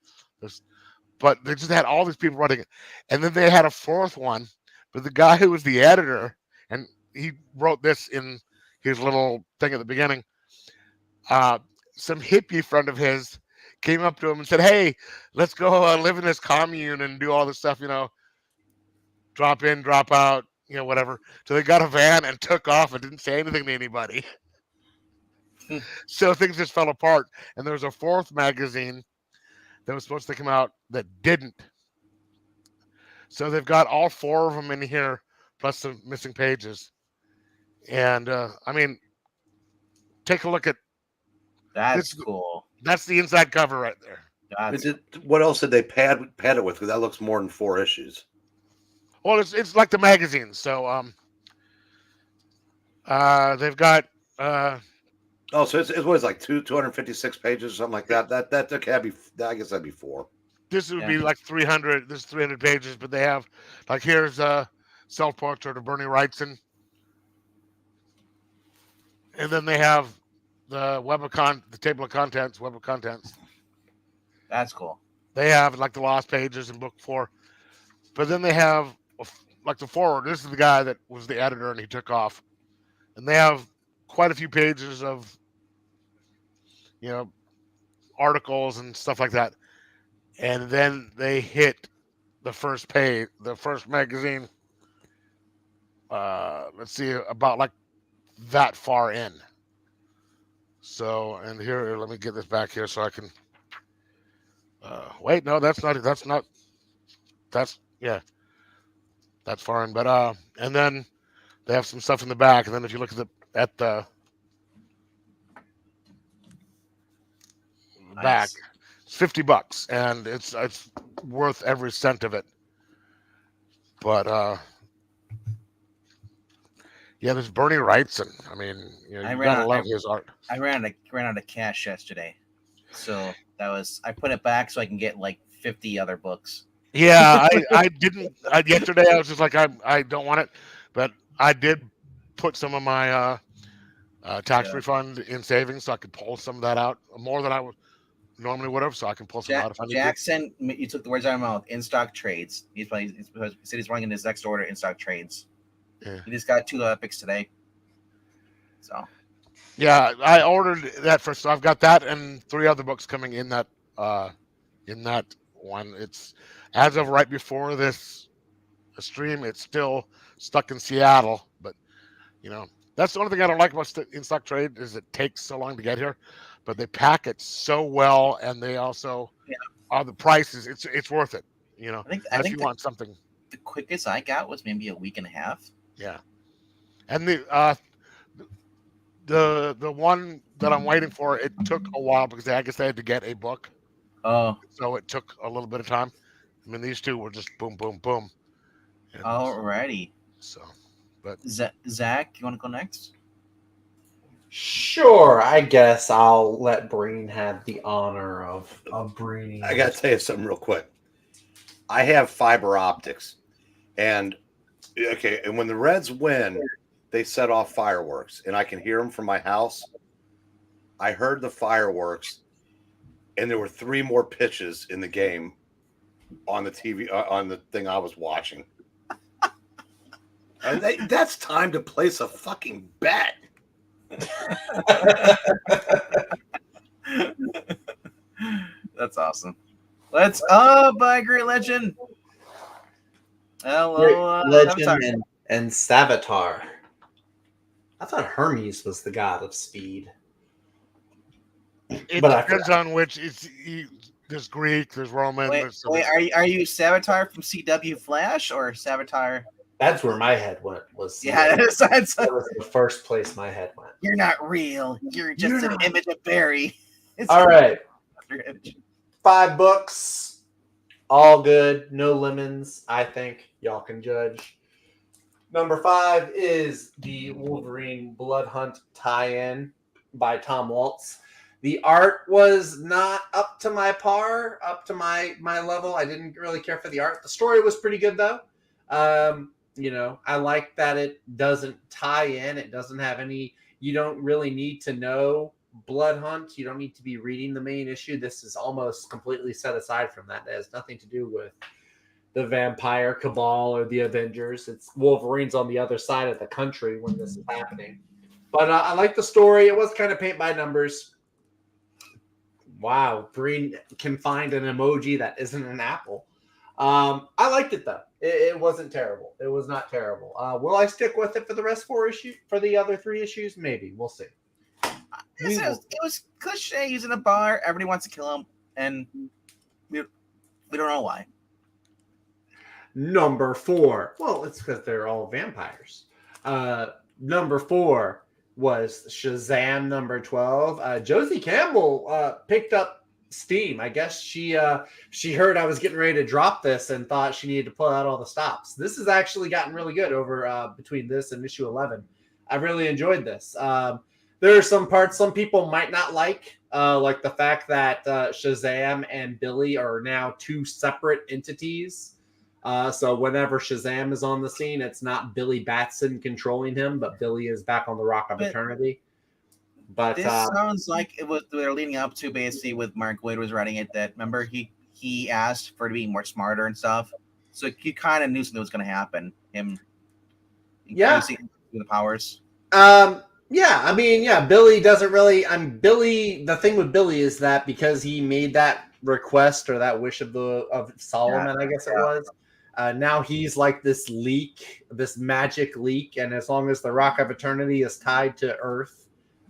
But they just had all these people running it. And then they had a 4th one, but the guy who was the editor, and he wrote this in his little thing at the beginning, some hippie friend of his came up to him and said, hey, let's go live in this commune and do all this stuff, drop in, drop out, whatever. So they got a van and took off and didn't say anything to anybody. So things just fell apart. And there was a 4th magazine that was supposed to come out that didn't. So they've got all 4 of them in here, plus some missing pages. And I mean, take a look at That's cool. That's the inside cover right there. What else did they pad it with? Because that looks more than 4 issues. Well, it's like the magazine. So they've got. Oh, so it was like 256 pages or something like that. That can't be. I guess that'd be 4. This would be like 300. This is 300 pages, but they have like here's a self-portrait of Bernie Wrightson, and then they have the the table of contents, web of contents. That's cool. They have like the lost pages in book 4, but then they have like the forward. This is the guy that was the editor, and he took off, and they have quite a few pages of articles and stuff like that. And then they hit the first page, the first magazine. Let's see, about like that far in. So, and here, let me get this back here so I can. Wait, no, that's yeah, that's far in. But and then they have some stuff in the back, and then if you look at the back. It's $50, and it's worth every cent of it. But yeah, there's Bernie Wrightson. I mean, you gotta love his art. I ran out of cash yesterday, so I put it back so I can get like 50 other books. Yeah, I didn't. Yesterday I was just like I don't want it, but I did put some of my tax refund in savings so I could pull some of that out more than I would normally would have, so I can pull some out if I need Jackson, you took the words out of my mouth. In stock trades. He said he's running in his next order in stock trades. Yeah. He just got 2 epics today. So. Yeah, I ordered that first. So I've got that and 3 other books coming in that one. It's as of right before this stream. It's still stuck in Seattle, but that's the only thing I don't like about in stock trade is it takes so long to get here. But they pack it so well, and they also the prices. It's worth it, I think you want something. The quickest I got was maybe a week and a half. Yeah, and the one that I'm waiting for, it took a while because I guess they had to get a book. Oh, so it took a little bit of time. I mean, these 2 were just boom, boom, boom. Alrighty. So, but Zach, you want to go next? Sure, I guess I'll let Breen have the honor of Breen. I gotta tell you something real quick. I have fiber optics, and when the Reds win, they set off fireworks, and I can hear them from my house. I heard the fireworks, and there were 3 more pitches in the game on the TV on the thing I was watching. And that's time to place a fucking bet. That's awesome. Let's by Great Legend. Hello, Legend and Savitar. I thought Hermes was the god of speed. It But I depends on which. There's Greek, there's Roman. Wait, are you Savitar from CW Flash or Savitar? That's where my head went. Was Yeah, that that's was the first place my head went. you're not real. You're just You're an not. image of Barry. It's All right, your image. 5 books, all good, no lemons. I think y'all can judge. Number 5 is the Wolverine Bloodhunt tie-in by Tom Waltz. The art was not up to my level. I didn't really care for the art. The story was pretty good though. I like that it doesn't tie in. It doesn't have any. You don't really need to know Bloodhunt. You don't need to be reading the main issue. This is almost completely set aside from that. It has nothing to do with the Vampire Cabal or the Avengers. It's Wolverine's on the other side of the country when this is happening. But I like the story. It was kind of paint by numbers. Wow, Green can find an emoji that isn't an apple. I liked it though. It wasn't terrible. It was not terrible. Will I stick with it for the rest 4 issues? For the other 3 issues? Maybe. We'll see. It was cliche. He's in a bar. Everybody wants to kill him, and we don't know why. Number 4. Well, it's because they're all vampires. Number 4 was Shazam number 12. Josie Campbell picked up steam. I guess she heard I was getting ready to drop this and thought she needed to pull out all the stops. This has actually gotten really good over between this and issue 11. I really enjoyed this. There are some parts some people might not like the fact that Shazam and Billy are now 2 separate entities. So whenever Shazam is on the scene, it's not Billy Batson controlling him, but Billy is back on the Rock of Eternity. But this sounds like it was they're leading up to basically with Mark Waid was writing it. That remember he asked for it to be more smarter and stuff. So you kind of knew something was going to happen. Him, using the powers. Billy doesn't really. Billy. The thing with Billy is that because he made that request or that wish of Solomon, I guess it was. Now he's like this leak, this magic leak, and as long as the Rock of Eternity is tied to Earth,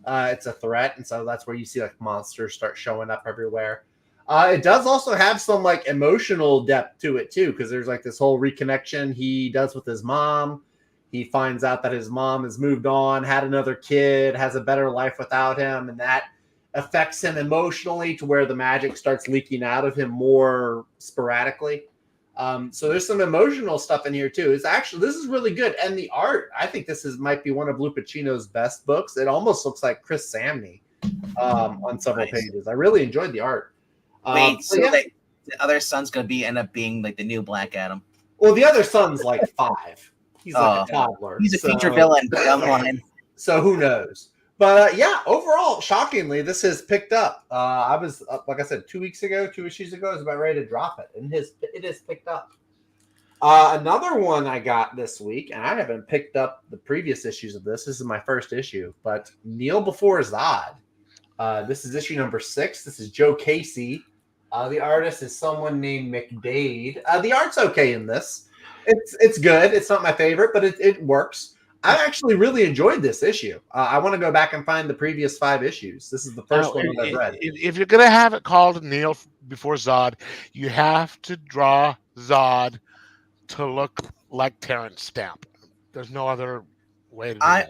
it's a threat, and so that's where you see like monsters start showing up everywhere. It does also have some like emotional depth to it too, because there's like this whole reconnection he does with his mom. He finds out that his mom has moved on, had another kid, has a better life without him, and that affects him emotionally to where the magic starts leaking out of him more sporadically. So there's some emotional stuff in here too. This is really good. And the art, I think might be one of Lou Pacino's best books. It almost looks like Chris Samney on several pages. I really enjoyed the art. The other son's going to end up being like the new Black Adam. Well, the other son's like 5. He's like a toddler. He's a feature villain down the line. So who knows? But overall, shockingly, this has picked up. I was, like I said, 2 issues ago, I was about ready to drop it. And it has picked up. Another one I got this week, and I haven't picked up the previous issues of this. This is my first issue. But Kneel Before Zod. This is issue number 6. This is Joe Casey. The artist is someone named McDade. The art's okay in this. It's good. It's not my favorite, but it works. I actually really enjoyed this issue. I want to go back and find the previous 5 issues. This is the first one that I've read. If you're going to have it called Kneel Before Zod, you have to draw Zod to look like Terrence Stamp. There's no other way to do it.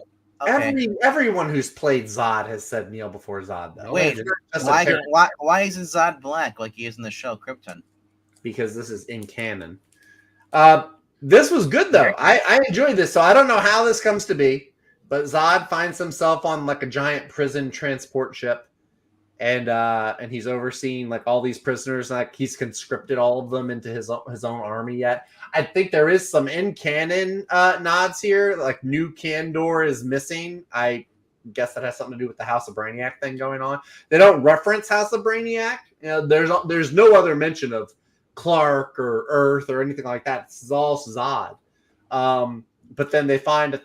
Okay. Everyone who's played Zod has said Kneel Before Zod, though. Wait, why isn't Zod black like he is in the show Krypton? Because this is in canon. This was good though. I enjoyed this. So I don't know how this comes to be, but Zod finds himself on like a giant prison transport ship, and he's overseeing like all these prisoners. Like he's conscripted all of them into his own army. Yet I think there is some in canon nods here. Like New Kandor is missing. I guess that has something to do with the House of Brainiac thing going on. They don't reference House of Brainiac. There's no other mention of Clark or Earth or anything like that. It's all Zod. But then they find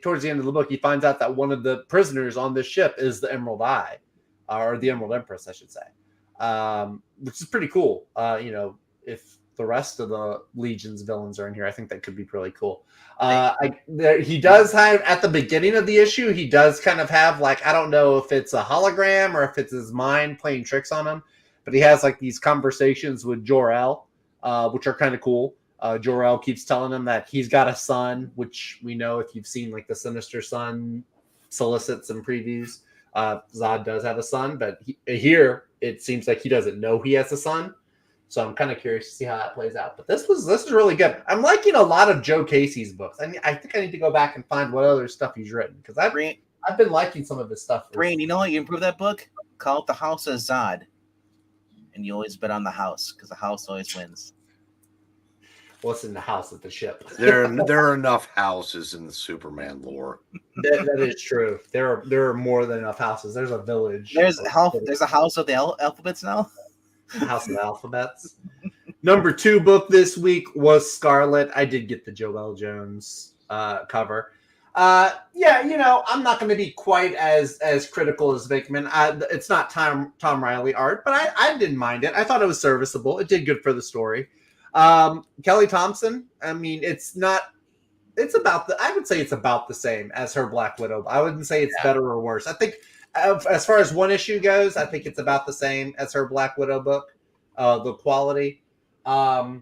towards the end of the book, he finds out that one of the prisoners on this ship is the Emerald Eye, or the Emerald Empress, I should say, which is pretty cool. If the rest of the Legion's villains are in here. I think that could be really cool. He does have, at the beginning of the issue, he does kind of have, like, I don't know if it's a hologram or if it's his mind playing tricks on him, but he has like these conversations with Jor-El, which are kind of cool. Jor-El keeps telling him that he's got a son, which we know if you've seen like the Sinister Son solicits and previews, Zod does have a son, but here it seems like he doesn't know he has a son. So I'm kind of curious to see how that plays out. But this is really good. I'm liking a lot of Joe Casey's books. I think I need to go back and find what other stuff he's written, because I've been liking some of his stuff. Brain, you know how you improve that book? Call it The House of Zod, and you always bet on the house because the house always wins. What's in the house at the ship? There are enough houses in the Superman lore. That is true. There are more than enough houses. There's a village. There's a house of the alphabets now. House of the Alphabets. Number 2 book this week was Scarlet. I did get the Joelle Jones cover. I'm not going to be quite as critical as Vickman. It's not Tom Riley art, but I didn't mind it. I thought it was serviceable. It did good for the story. Kelly Thompson, I mean, I would say it's about the same as her Black Widow. I wouldn't say it's better or worse. I think as far as one issue goes, I think it's about the same as her Black Widow book, the quality. The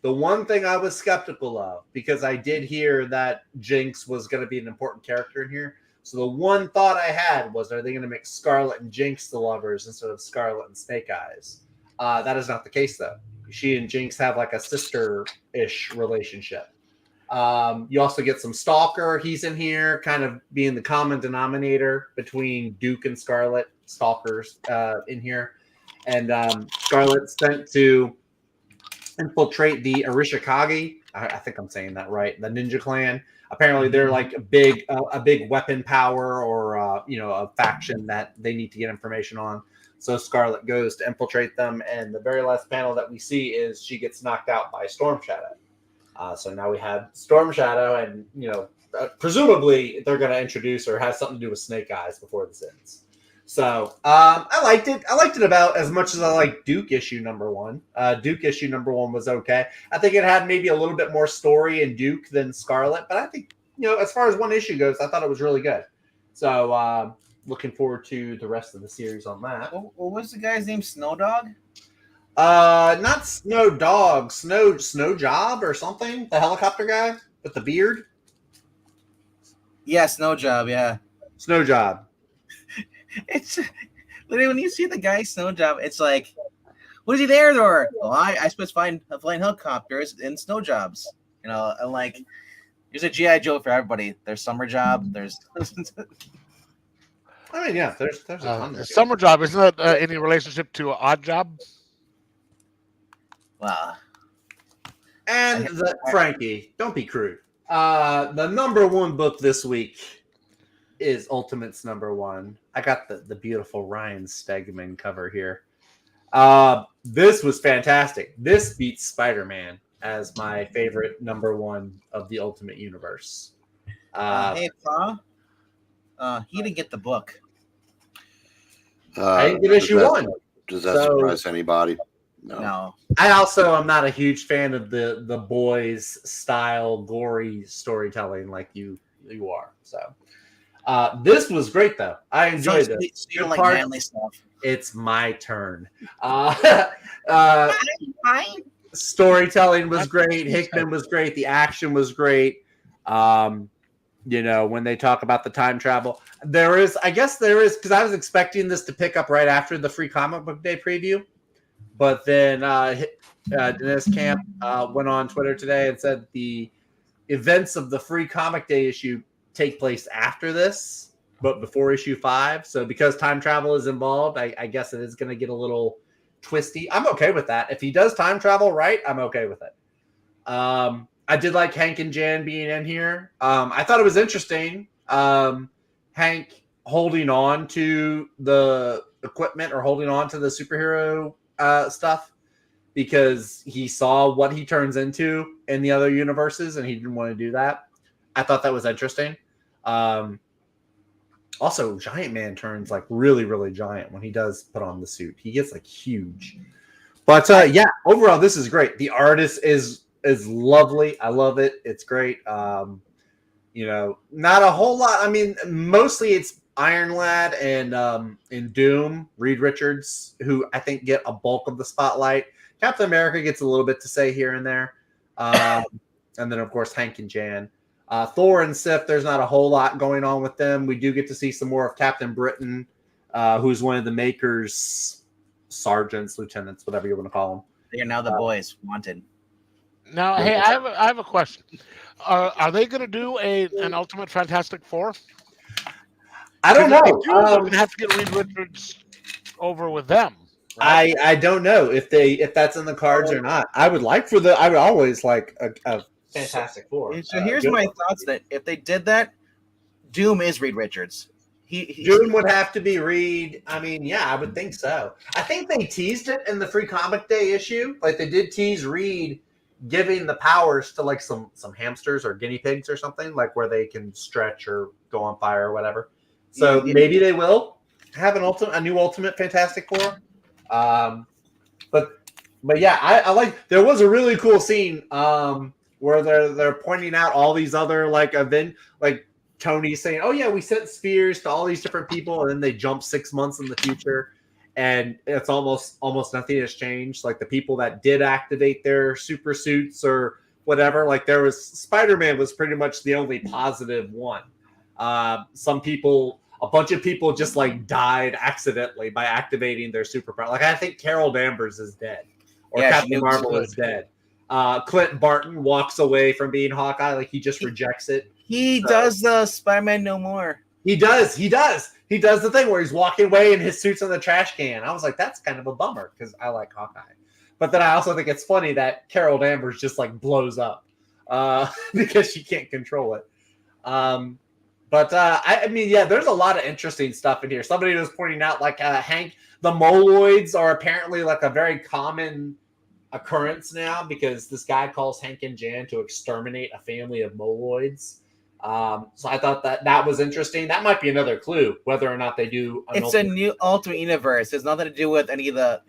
one thing I was skeptical of, because I did hear that Jinx was going to be an important character in here. So the one thought I had was, are they going to make Scarlet and Jinx the lovers instead of Scarlet and Snake Eyes? That is not the case, though. She and Jinx have like a sister-ish relationship. You also get some Stalker. He's in here, kind of being the common denominator between Duke and Scarlet. Stalker's in here. And Scarlet's sent to infiltrate the Arishikage. I think I'm saying that right. The Ninja Clan. Apparently, they're like a big weapon power, or a faction that they need to get information on. So Scarlet goes to infiltrate them, and the very last panel that we see is she gets knocked out by Storm Shadow. So now we have Storm Shadow, and presumably they're going to introduce or have something to do with Snake Eyes before this ends. So I liked it. I liked it about as much as I liked Duke issue number 1. Duke issue number 1 was okay. I think it had maybe a little bit more story in Duke than Scarlet, but I think as far as one issue goes, I thought it was really good. So looking forward to the rest of the series on that. What was the guy's name? Snow Dog? Not Snow Dog, Snow Job or something. The helicopter guy with the beard. Yeah, Snow Job. Yeah, Snow Job. It's literally when you see the guy Snow Job, it's like, what is he there for? Well, I suppose flying helicopters in snow jobs. And like, there's a GI Joe for everybody. There's Summer Job. There's. I mean, yeah, there's a ton. Summer Job, isn't that any relationship to Odd Job? Wow. And Frankie, don't be crude. The number 1 book this week is Ultimates number 1. I got the beautiful Ryan Stegman cover here. This was fantastic. This beats Spider-Man as my favorite number 1 of the Ultimate Universe. Hey, Pa. He didn't get the book. I didn't get issue 1. Does that surprise anybody? No. I also am not a huge fan of the boys style gory storytelling like you are. So this was great though. I enjoyed it. So you don't like manly stuff. It's my turn. Storytelling was great. Hickman was great. The action was great. When they talk about the time travel, there is, because I was expecting this to pick up right after the Free Comic Book Day preview. But then Dennis Camp went on Twitter today and said the events of the Free Comic Day issue take place after this, but before issue 5. So because time travel is involved, I guess it is going to get a little twisty. I'm okay with that. If he does time travel right, I'm okay with it. I did like Hank and Jan being in here. I thought it was interesting. Hank holding on to the equipment or holding on to the superhero stuff because he saw what he turns into in the other universes and he didn't want to do that. I thought that was interesting. Also, Giant Man turns like really, really giant when he does put on the suit. He gets like huge. But yeah, overall, this is great. The artist is lovely. I love it. It's great. Not a whole lot. I mean, mostly it's Iron Lad and Doom, Reed Richards, who I think get a bulk of the spotlight. Captain America gets a little bit to say here and there. And then, of course, Hank and Jan. Thor and Sif, there's not a whole lot going on with them. We do get to see some more of Captain Britain, who's one of the Maker's sergeants, lieutenants, whatever you want to call them. They are now the boys wanted. Now, hey, I have a question. Are they going to do an Ultimate Fantastic Four? I don't know. They're going to have to get Reed Richards over with them. Right? I don't know if that's in the cards or not. I would always like a Fantastic Four. So here's my thoughts: that if they did that, Doom is Reed Richards. Doom would have to be Reed. I mean, yeah, I would think so. I think they teased it in the Free Comic Day issue. Like they did tease Reed giving the powers to like some hamsters or guinea pigs or something, like where they can stretch or go on fire or whatever. So maybe they will have a new Ultimate Fantastic Four. But yeah, I like. There was a really cool scene where they're pointing out all these other like event, like Tony saying, "Oh yeah, we sent spears to all these different people," and then they jump 6 months in the future, and it's almost nothing has changed. Like the people that did activate their super suits or whatever, like there was Spider-Man was pretty much the only positive one. Some people. A bunch of people just like died accidentally by activating their superpower. Like I think Carol Danvers is dead, or Captain Marvel is dead. Clint Barton walks away from being Hawkeye, like he just rejects it. He does the Spider-Man No More. He does the thing where he's walking away and his suit's in the trash can. I was like, that's kind of a bummer because I like Hawkeye. But then I also think it's funny that Carol Danvers just like blows up because she can't control it. But I mean, yeah, there's a lot of interesting stuff in here. Somebody was pointing out, like, Hank, the Moloids are apparently like a very common occurrence now because this guy calls Hank and Jan to exterminate a family of Moloids. So I thought that was interesting. That might be another clue whether or not they do. It's a new Ultimate Universe. It's nothing to do with any of the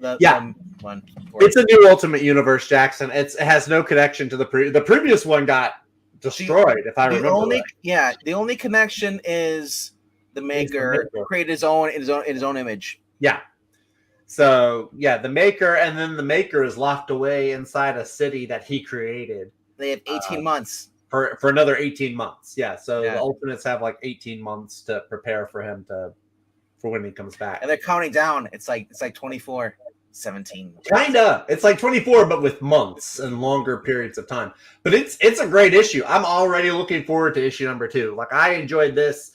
one. It's a new Ultimate Universe, Jackson. It has no connection to the previous one got destroyed, if I remember right. Yeah, the only connection is the Maker created his own image. Yeah. So yeah, the Maker, and then the Maker is locked away inside a city that he created. They have 18 months for another 18 months. Yeah. So the Ultimates have like 18 months to prepare for him for when he comes back. And they're counting down. It's like 24. 17. Kinda. It's like 24, but with months and longer periods of time. But it's a great issue. I'm already looking forward to issue number 2. Like I enjoyed this.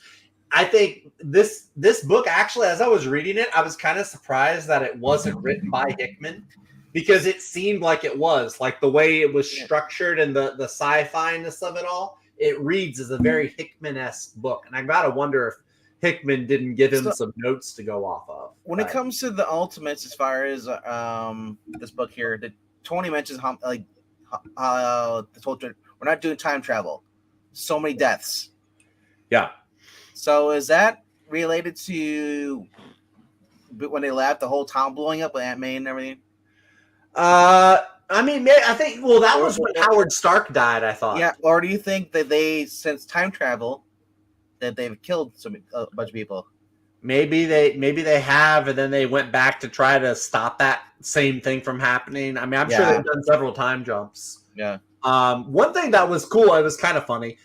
I think this book actually, as I was reading it, I was kind of surprised that it wasn't written by Hickman because it seemed like it was. Like the way it was structured and the sci-fi-ness of it all, it reads as a very Hickman-esque book. And I gotta wonder if Hickman didn't give him some notes to go off of. When it comes to the Ultimates, as far as this book here, Tony mentions how we're not doing time travel. So many deaths. Yeah. So is that related to when they left the whole town blowing up with Aunt May and everything? I mean, I think that was when Howard Stark died. I thought. Yeah. Or do you think that since time travel, that they've killed a bunch of people? Maybe they have, and then they went back to try to stop that same thing from happening. I mean, I'm sure they've done several time jumps. Yeah. One thing that was cool, it was kind of funny,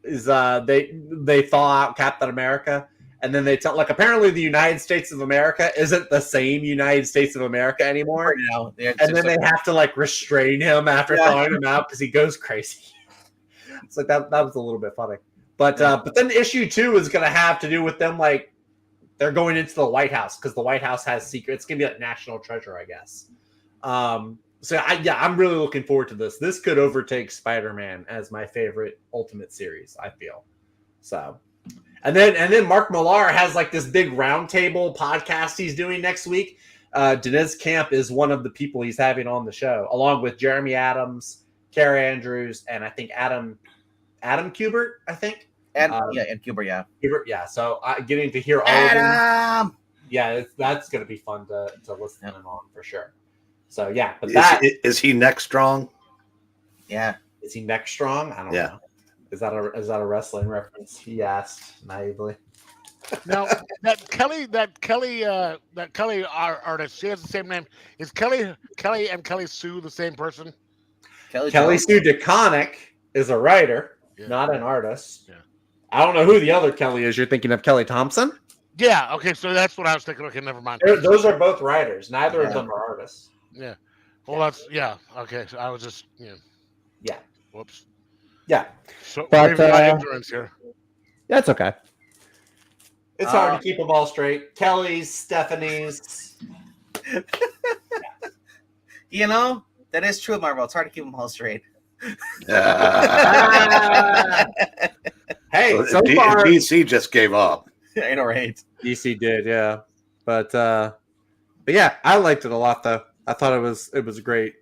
is they thaw out Captain America, and then they tell apparently the United States of America isn't the same United States of America anymore. And then they have to restrain him after thawing him out because he goes crazy. It's like that was a little bit funny. But then issue 2 is going to have to do with them they're going into the White House because the White House has secrets. It's going to be like National Treasure, I guess. I'm really looking forward to this. This could overtake Spider-Man as my favorite Ultimate series, I feel. So, and then Mark Millar has this big roundtable podcast he's doing next week. Denez Camp is one of the people he's having on the show, along with Jeremy Adams, Carrie Andrews, and I think Adam Kubert, I think. And Kubert, yeah. Kubert, yeah. So getting to hear all of them. Yeah, that's going to be fun to listen in on for sure. So yeah, but that is he neck strong? Yeah. is he neck strong? I don't know. Is that a wrestling reference? He asked naively. Now that Kelly artist, she has the same name. Is Kelly and Kelly Sue the same person? Kelly Kelly Jones? Sue DeConnick is a writer, Yeah. not an artist. Yeah. I don't know who the other Kelly is. You're thinking of Kelly Thompson? Yeah. Okay. So that's what I was thinking. Okay. Never mind. Those are both writers. Neither of Yeah. them are artists. Yeah. Well, that's Okay. So I was just Yeah. Whoops. Yeah. So But, maybe my ignorance here. That's okay. It's hard to keep them all straight. Kelly's, Stephanie's. You know, that is true, Marvel. It's hard to keep them all straight. Hey, so far DC just gave up. I know, right? DC did, yeah. But yeah, I liked it a lot though. I thought it was a great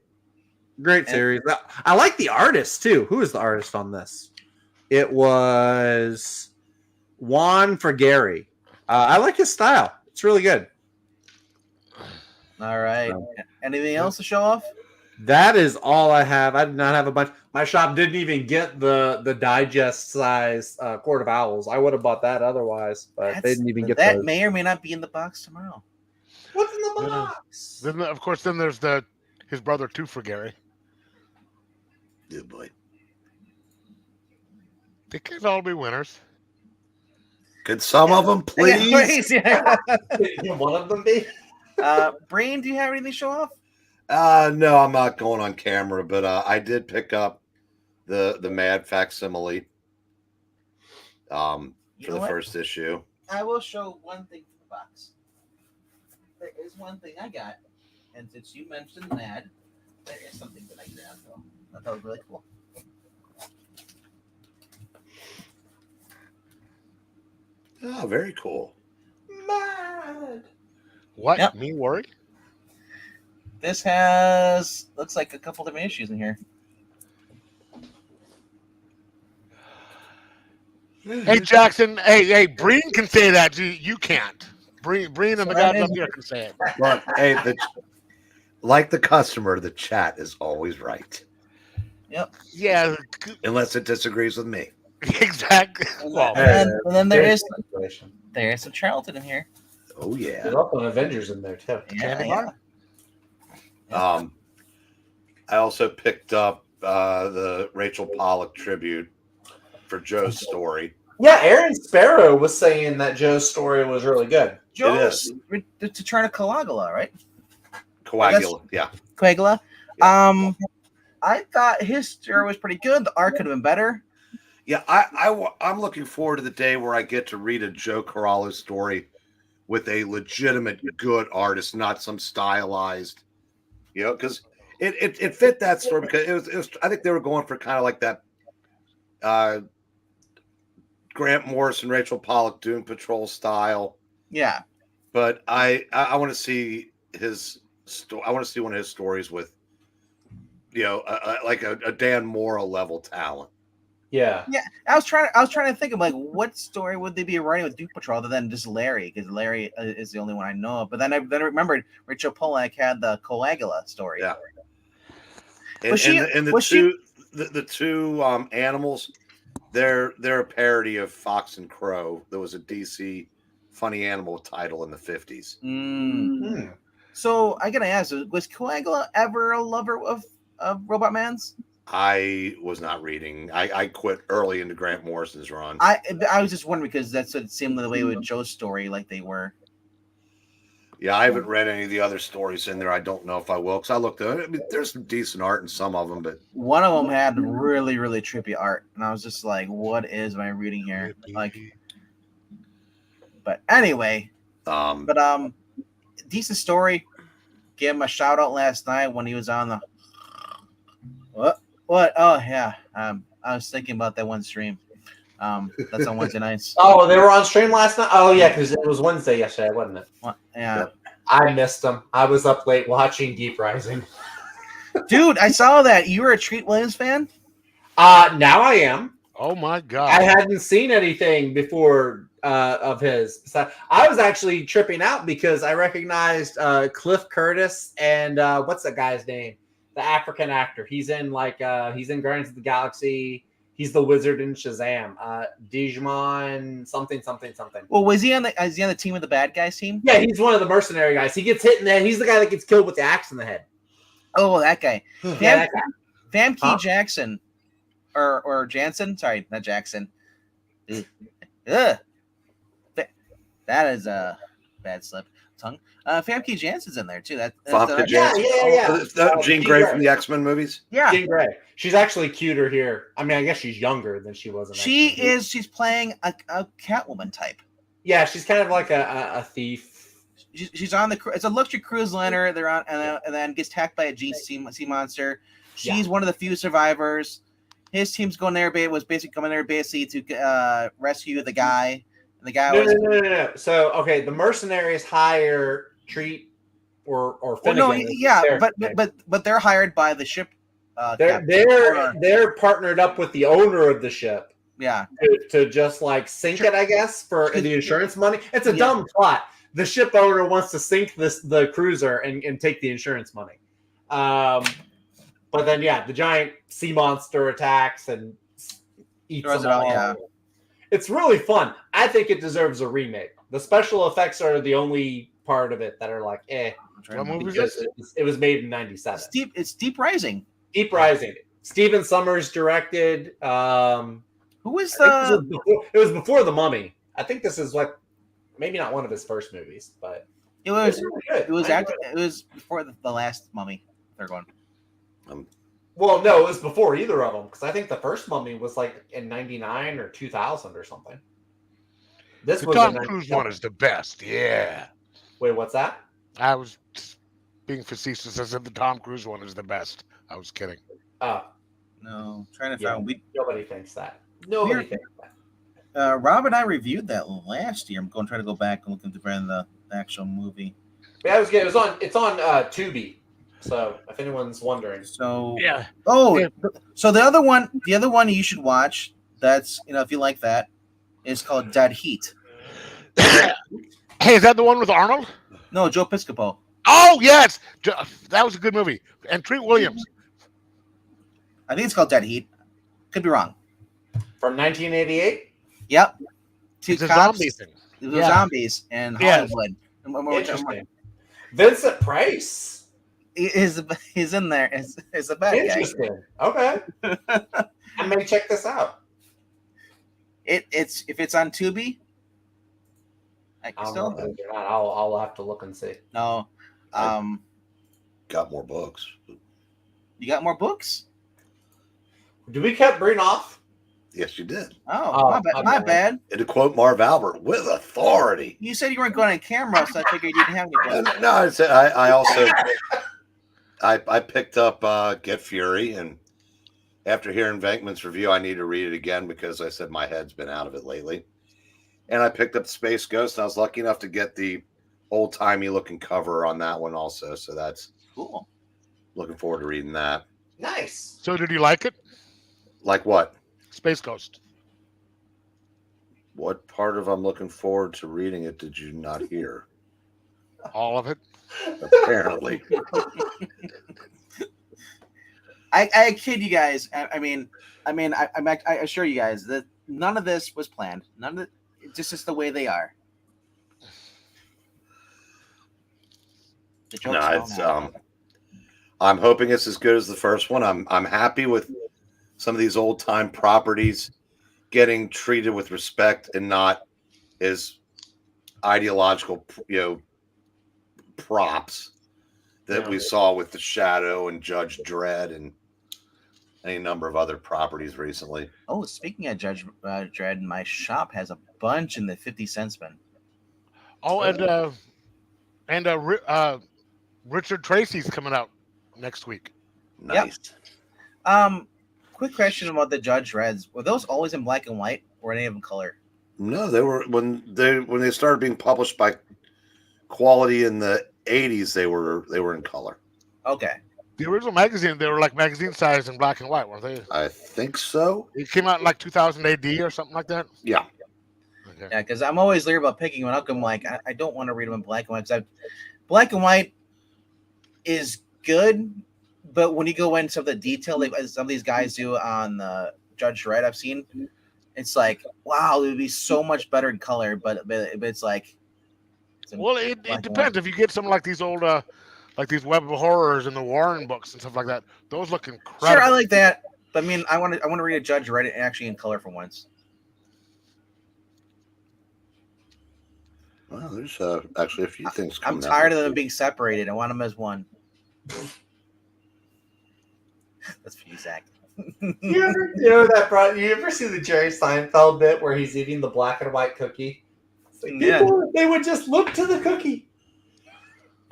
series. I like the artist too. Who is the artist on this? It was Juan Frigeri. I like his style. It's really good. All right. Anything else to show off? That is all I have. I did not have a bunch. My shop didn't even get the digest size Court of Owls. I would have bought that otherwise, but they didn't even get that. Those. May or may not be in the box tomorrow. What's in the box? Then of course, then there's his brother too for Gary. Good boy. They could all be winners. Could some of them, please? Yeah, One of them be? Brain, do you have anything to show off? No, I'm not going on camera, but I did pick up the Mad facsimile for the first issue. I will show one thing from the box. There is one thing I got, and since you mentioned Mad, there is something that I grabbed. Though. I thought it was really cool. Oh, very cool. Mad. What? Yep. Me worry? This has looks like a couple different issues in here. Hey Jackson, hey, Breen can say that. You can't. Breen and the guys up here can say it. Look, hey, like the customer, the chat is always right. Yep. Yeah. Unless it disagrees with me. Exactly. Well, and then there is some Charlton in here. Oh yeah. There's also an Avengers in there too. Yeah. I also picked up the Rachel Pollack tribute for Joe's story. Yeah, Aaron Sparrow was saying that Joe's story was really good. Joe's to try to coagula, right? Coagula, yeah. Coagula. Yeah. I thought his story was pretty good. The art could have been better. Yeah, I'm looking forward to the day where I get to read a Joe Corallo story with a legitimate good artist, not some stylized, because it fit that story because it was I think they were going for kind of like that Grant Morrison, Rachel Pollack, Doom Patrol style. Yeah. But I want to see his I want to see one of his stories with, like a Dan Mora level talent. Yeah. Yeah. I was trying to think of like what story would they be writing with Doom Patrol other than just Larry, because Larry is the only one I know of. But then I remembered Rachel Pollack had the Coagula story. Yeah. And the two animals, they're a parody of Fox and Crow. There was a DC funny animal title in the 50s. Mm. So I gotta ask, was Coagula ever a lover of Robot Man's? I was not reading. I quit early into Grant Morrison's run. I was just wondering because that's what it seemed the way with Joe's story, like they were. Yeah, I haven't read any of the other stories in there. I don't know if I will, because I looked at it. I mean, there's some decent art in some of them, but one of them had really, really trippy art, and I was just like, "What is my reading here?" Like, but anyway, decent story. Gave him a shout out last night when he was on the what? Oh yeah, I was thinking about that one stream. That's on Wednesday nights. Oh, they were on stream last night? Oh, yeah, because it was Wednesday yesterday, wasn't it? Yeah. I missed them. I was up late watching Deep Rising. Dude, I saw that. You were a Treat Williams fan? Now I am. Oh, my God. I hadn't seen anything before of his. So I was actually tripping out because I recognized Cliff Curtis and what's that guy's name? The African actor. He's in he's in Guardians of the Galaxy. He's the wizard in Shazam. Digimon something. Well, is he on the team with the bad guys team? Yeah, he's one of the mercenary guys. He gets hit in the head. He's the guy that gets killed with the axe in the head. Oh, that guy. Yeah, that guy. Famke Jackson. Or Jansen. Sorry, not Jackson. Ugh. That is a bad slip tongue. Famke Jansen's in there too. Famke Jansen. Yeah. Jean Grey from the X-Men movies. Yeah, Jean Grey. She's actually cuter here. I mean, I guess she's younger than she was in She is. She's playing a Catwoman type. Yeah, she's kind of like a thief. She's on the. It's a luxury cruise liner. They're on, and then gets attacked by a sea monster. She's one of the few survivors. His team's going there. Was basically coming there to rescue the guy. And the guy No. So okay, the mercenaries hire Treat or Finnegan. but they're hired by the ship. They're partnered up with the owner of the ship. Yeah, to just like sink it, I guess, for the insurance money. It's a dumb plot. The ship owner wants to sink the cruiser and take the insurance money. But then, the giant sea monster attacks and eats them all. Yeah. It's really fun. I think it deserves a remake. The special effects are the only part of it that are like, What movie because it was made in '97. It's Deep Rising. Deep Rising. Steven Sommers directed. Who is the? It was before The Mummy. I think this is maybe not one of his first movies, but it was. Really good. It was before the last Mummy. Third one. Well, no, it was before either of them because I think the first Mummy was in '99 or 2000 or something. This the was Tom Cruise one is the best. Yeah. Wait, what's that? I was being facetious. I said the Tom Cruise one is the best. I was kidding. No, I'm trying to find. Nobody thinks that. Nobody thinks that. Rob and I reviewed that last year. I'm going to try to go back and look into the actual movie. Yeah, it's on Tubi. So if anyone's wondering, so so the other one you should watch. That's if you like that, is called Dead Heat. Hey, is that the one with Arnold? No, Joe Piscopo. Oh yes, that was a good movie. And Treat Williams. I think it's called Dead Heat. Could be wrong. From 1988. Yep. It's a zombie thing. It was zombies in Hollywood. Interesting. Vincent Price. He's in there. Is a bad guy. Interesting. Okay. I may check this out. It's if it's on Tubi. I'll have to look and see. No. Got more books. You got more books? Did we cut Breen off? Yes, you did. Oh, my bad. And to quote Marv Albert, with authority. You said you weren't going on camera, so I figured you didn't have any books. No, I also I picked up Get Fury, and after hearing Venkman's review, I need to read it again because I said my head's been out of it lately. And I picked up Space Ghost, and I was lucky enough to get the old-timey looking cover on that one also. So that's cool. Looking forward to reading that. Nice. So did you like it? Like what? Space Ghost. What part of I'm looking forward to reading it did you not hear? All of it? Apparently. I kid you guys. I assure you guys that none of this was planned. None of it. It's just the way they are. I'm hoping it's as good as the first one. I'm happy with some of these old time properties getting treated with respect and not as ideological, props that we saw with The Shadow and Judge Dredd and any number of other properties recently. Oh, speaking of Judge Dredd, my shop has a bunch in the 50-cent bin. Oh, and Richard Tracy's coming out next week. Nice. Yep. Quick question about the Judge Dreds. Were those always in black and white, or were any of them color? No, they were when they started being published by Quality in the 80s. They were in color. Okay. The original magazine, they were like magazine size in black and white, weren't they? I think so. It came out in like 2000 AD or something like that. Yeah. Okay. Yeah, because I'm always leery about picking one up. I'm like, I don't want to read them in black and white. Because black and white is good, but when you go into some of the detail, like some of these guys do on Judge Dredd, I've seen, it's like, wow, it would be so much better in color. But it's like, well, it depends. If you get some like these old, like these Web of Horrors and the Warren books and stuff like that, those look incredible. Sure, I like that. But I mean, I want to read a Judge Dredd actually in color for once. Well, there's actually a few things I'm coming tired of them being separated. I want them as one. That's for you, Zach. You ever see the Jerry Seinfeld bit where he's eating the black and white cookie? It's like, people, they would just look to the cookie.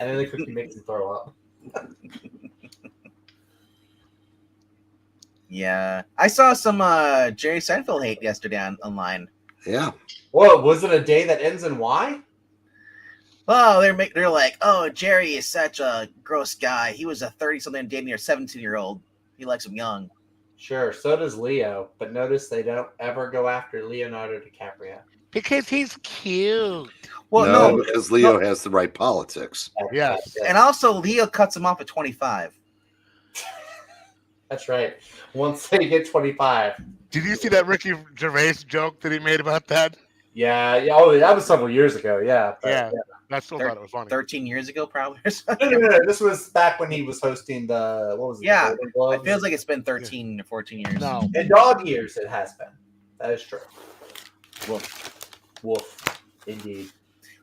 And then the cookie makes him throw up. Yeah. I saw some Jerry Seinfeld hate yesterday online. Yeah. Whoa, was it a day that ends in Y? Oh, they're like, oh, Jerry is such a gross guy. He was a 30-something dating a 17-year-old. He likes him young. Sure, so does Leo. But notice they don't ever go after Leonardo DiCaprio. Because he's cute. Well, no, because Leo has the right politics. Yes. And also, Leo cuts him off at 25. That's right. Once they get 25. Did you see that Ricky Gervais joke that he made about that? Yeah. Oh, that was several years ago. Yeah. Yeah. I still thought it was funny. 13 years ago, probably. No. This was back when he was hosting the, what was it? Yeah. The Golden It feels like it's been 13 or 14 years. No. In dog years, it has been. That is true. Woof. Indeed.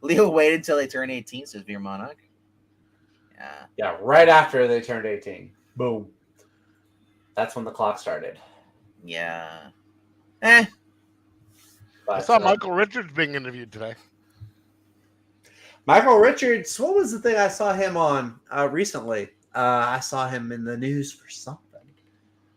Leo waited until they turned 18, says Veer Monarch. Yeah. Yeah, right after they turned 18. Boom. That's when the clock started. Yeah. But, I saw Michael Richards being interviewed today. Michael Richards, what was the thing I saw him on recently? I saw him in the news for something.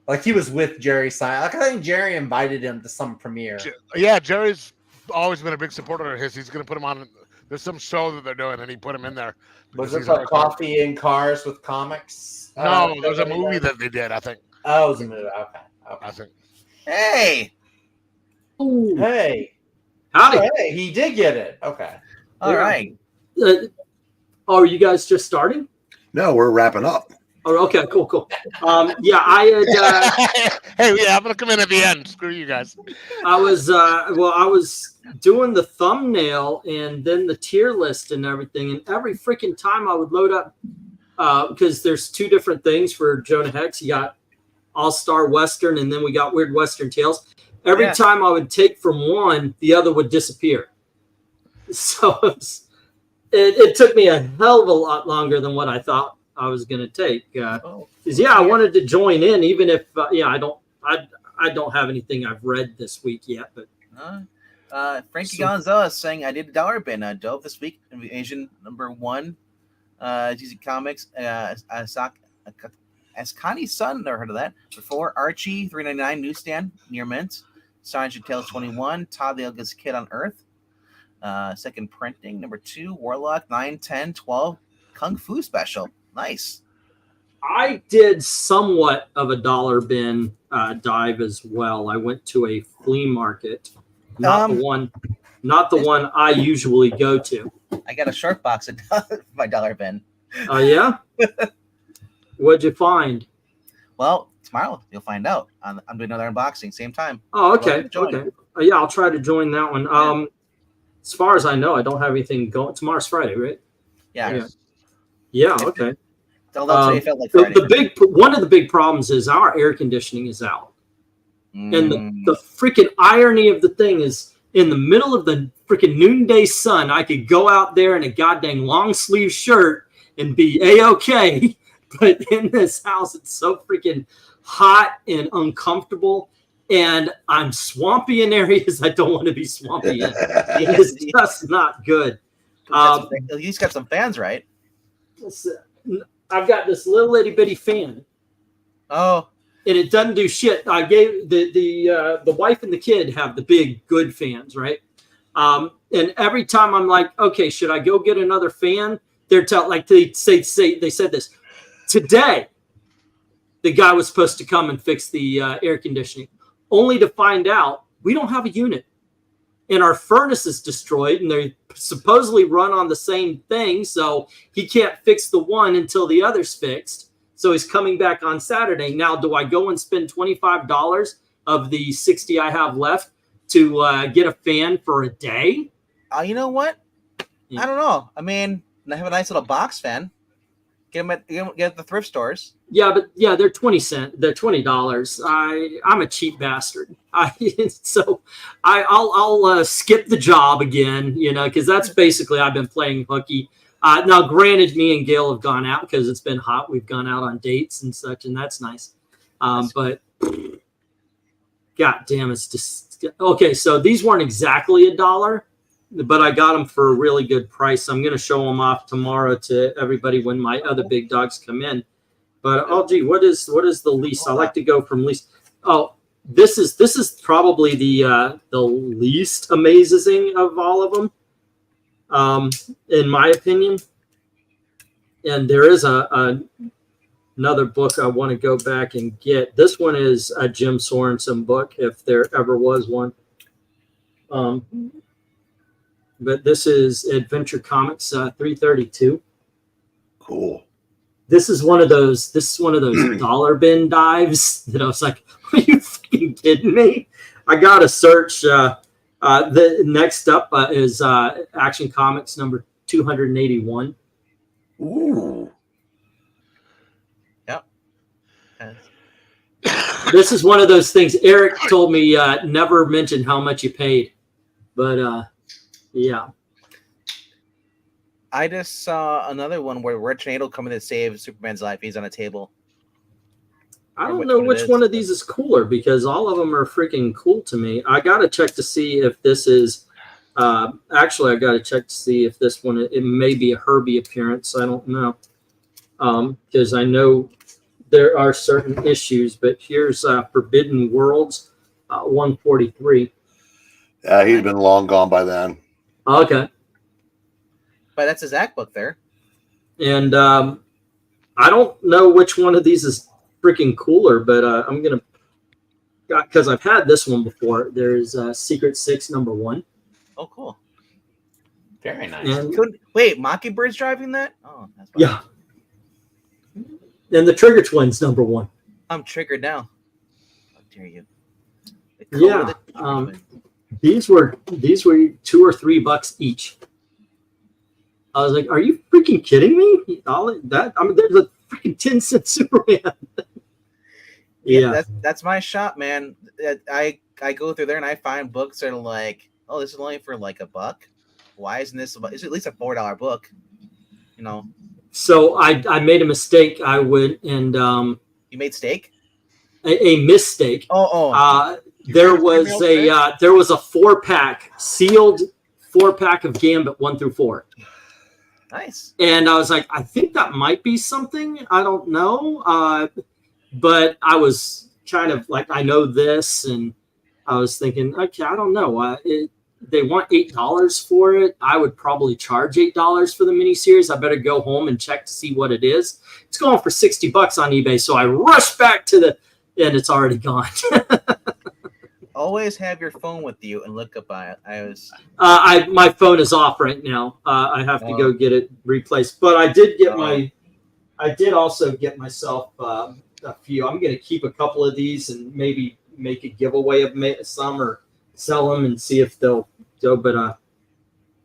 Like he was with Jerry Seinfeld. Like I think Jerry invited him to some premiere. Yeah, Jerry's always been a big supporter of his. He's going to put him on. There's some show that they're doing, and he put him in there. Was it like Coffee in Cars with Comics? No, there's a movie that they did, I think. Oh, it was a movie. Okay. I think. Hey. Ooh. Hey. Howdy. Hey, he did get it. Okay. All right. Are you guys just starting? No, we're wrapping up. Oh, okay, cool. Yeah, I had. Hey, yeah, I'm gonna come in at the end. Screw you guys. I was doing the thumbnail and then the tier list and everything, and every freaking time I would load up because there's two different things for Jonah Hex. You got All-Star Western, and then we got Weird Western Tales. Every time I would take from one, the other would disappear. So it took me a hell of a lot longer than what I thought I was going to take. Because I wanted to join in, even if I don't have anything I've read this week yet. But Frankie Gonzalez saying I did a dollar bin dove this week. Asian #1, GC Comics. Ascani's Son, never heard of that before. Archie $3.99 newsstand near Mint. Science Tales 21. Todd the Ugliest Kid on Earth. Second printing. #2 Warlock 9, 10, 12 Kung Fu special. Nice. I did somewhat of a dollar bin dive as well. I went to a flea market, not the one I usually go to. I got a short box of my dollar bin. Oh yeah. What'd you find? Well, tomorrow you'll find out. I'm doing another unboxing, same time. Oh, okay. Okay. Yeah, I'll try to join that one. As far as I know, I don't have anything going. Tomorrow's Friday, right? Yeah. Yeah. Okay. Although today felt like Friday. One of the big problems is our air conditioning is out, and the freaking irony of the thing is, in the middle of the freaking noonday sun, I could go out there in a goddamn long sleeve shirt and be a-okay. But in this house, it's so freaking hot and uncomfortable, and I'm swampy in areas I don't want to be swampy in. It's just not good. He's got some fans, right? I've got this little itty bitty fan. Oh, and it doesn't do shit. I gave the wife and the kid have the big good fans, right? And every time I'm like, okay, should I go get another fan? They're they said this. Today, the guy was supposed to come and fix the air conditioning, only to find out we don't have a unit. and our furnace is destroyed, and they supposedly run on the same thing, so he can't fix the one until the other's fixed. So he's coming back on Saturday. Now, do I go and spend $25 of the 60 I have left to get a fan for a day? You know what? I don't know. I mean, I have a nice little box fan. Get them at the thrift stores. Yeah, but yeah, they're 20 cents. They're $20. I'm a cheap bastard. I'll skip the job again, because that's basically I've been playing hooky. Now, granted, me and Gail have gone out because it's been hot. We've gone out on dates and such, and that's nice. But God damn, it's just okay. So these weren't exactly $1, but I got them for a really good price. I'm going to show them off tomorrow to everybody when my other big dogs come in. But oh gee, what is the least? I like to go from least. Oh, this is probably the least amazing of all of them. In my opinion, and there is another book I want to go back and get. This one is a Jim Sorensen book, if there ever was one. But this is Adventure Comics 332. Cool. This is one of those dollar bin dives that I was like, are you fucking kidding me? I gotta search. The next up is Action Comics number 281. Ooh. Yep. This is one of those things. Eric told me never mention how much you paid, but yeah. I just saw another one where Red Tornado coming to save Superman's life. He's on a table. I don't know which one of these is cooler because all of them are freaking cool to me. I got to check to see if this is actually I got to check to see if this one, it may be a Herbie appearance. I don't know. Because I know there are certain issues, but here's Forbidden Worlds 143. Yeah, he's been long gone by then. Okay. But that's a Zach book there. And I don't know which one of these is freaking cooler, but I'm gonna, because I've had this one before. There's Secret 6 #1. Oh, cool. Very nice. And, Wait, Mockingbird's driving that? Oh, that's fine. yeah. And the Trigger Twins #1. I'm triggered now. How dare you? Yeah. These were $2 or $3 each. I was like, "Are you freaking kidding me?" All that, I mean, there's a freaking 10-cent Superman. Yeah, that's my shop, man. I go through there and I find books that are like, oh, this is only for like $1. Why isn't this? It's at least a $4 book, So I made a mistake. I went and you made steak. A mistake. There was a 4-pack sealed 4-pack of Gambit 1 through 4. Nice. And I was like, I think that might be something. I don't know. But I was kind of like, I know this, and I was thinking, okay, I don't know. They want $8 for it. I would probably charge $8 for the miniseries. I better go home and check to see what it is. It's going for $60 on eBay. So I rush back to and it's already gone. Always have your phone with you and look up by it. My phone is off right now. I have to go get it replaced. But I did get I did also get myself a few. I'm going to keep a couple of these and maybe make a giveaway of some or sell them and see if they'll go. But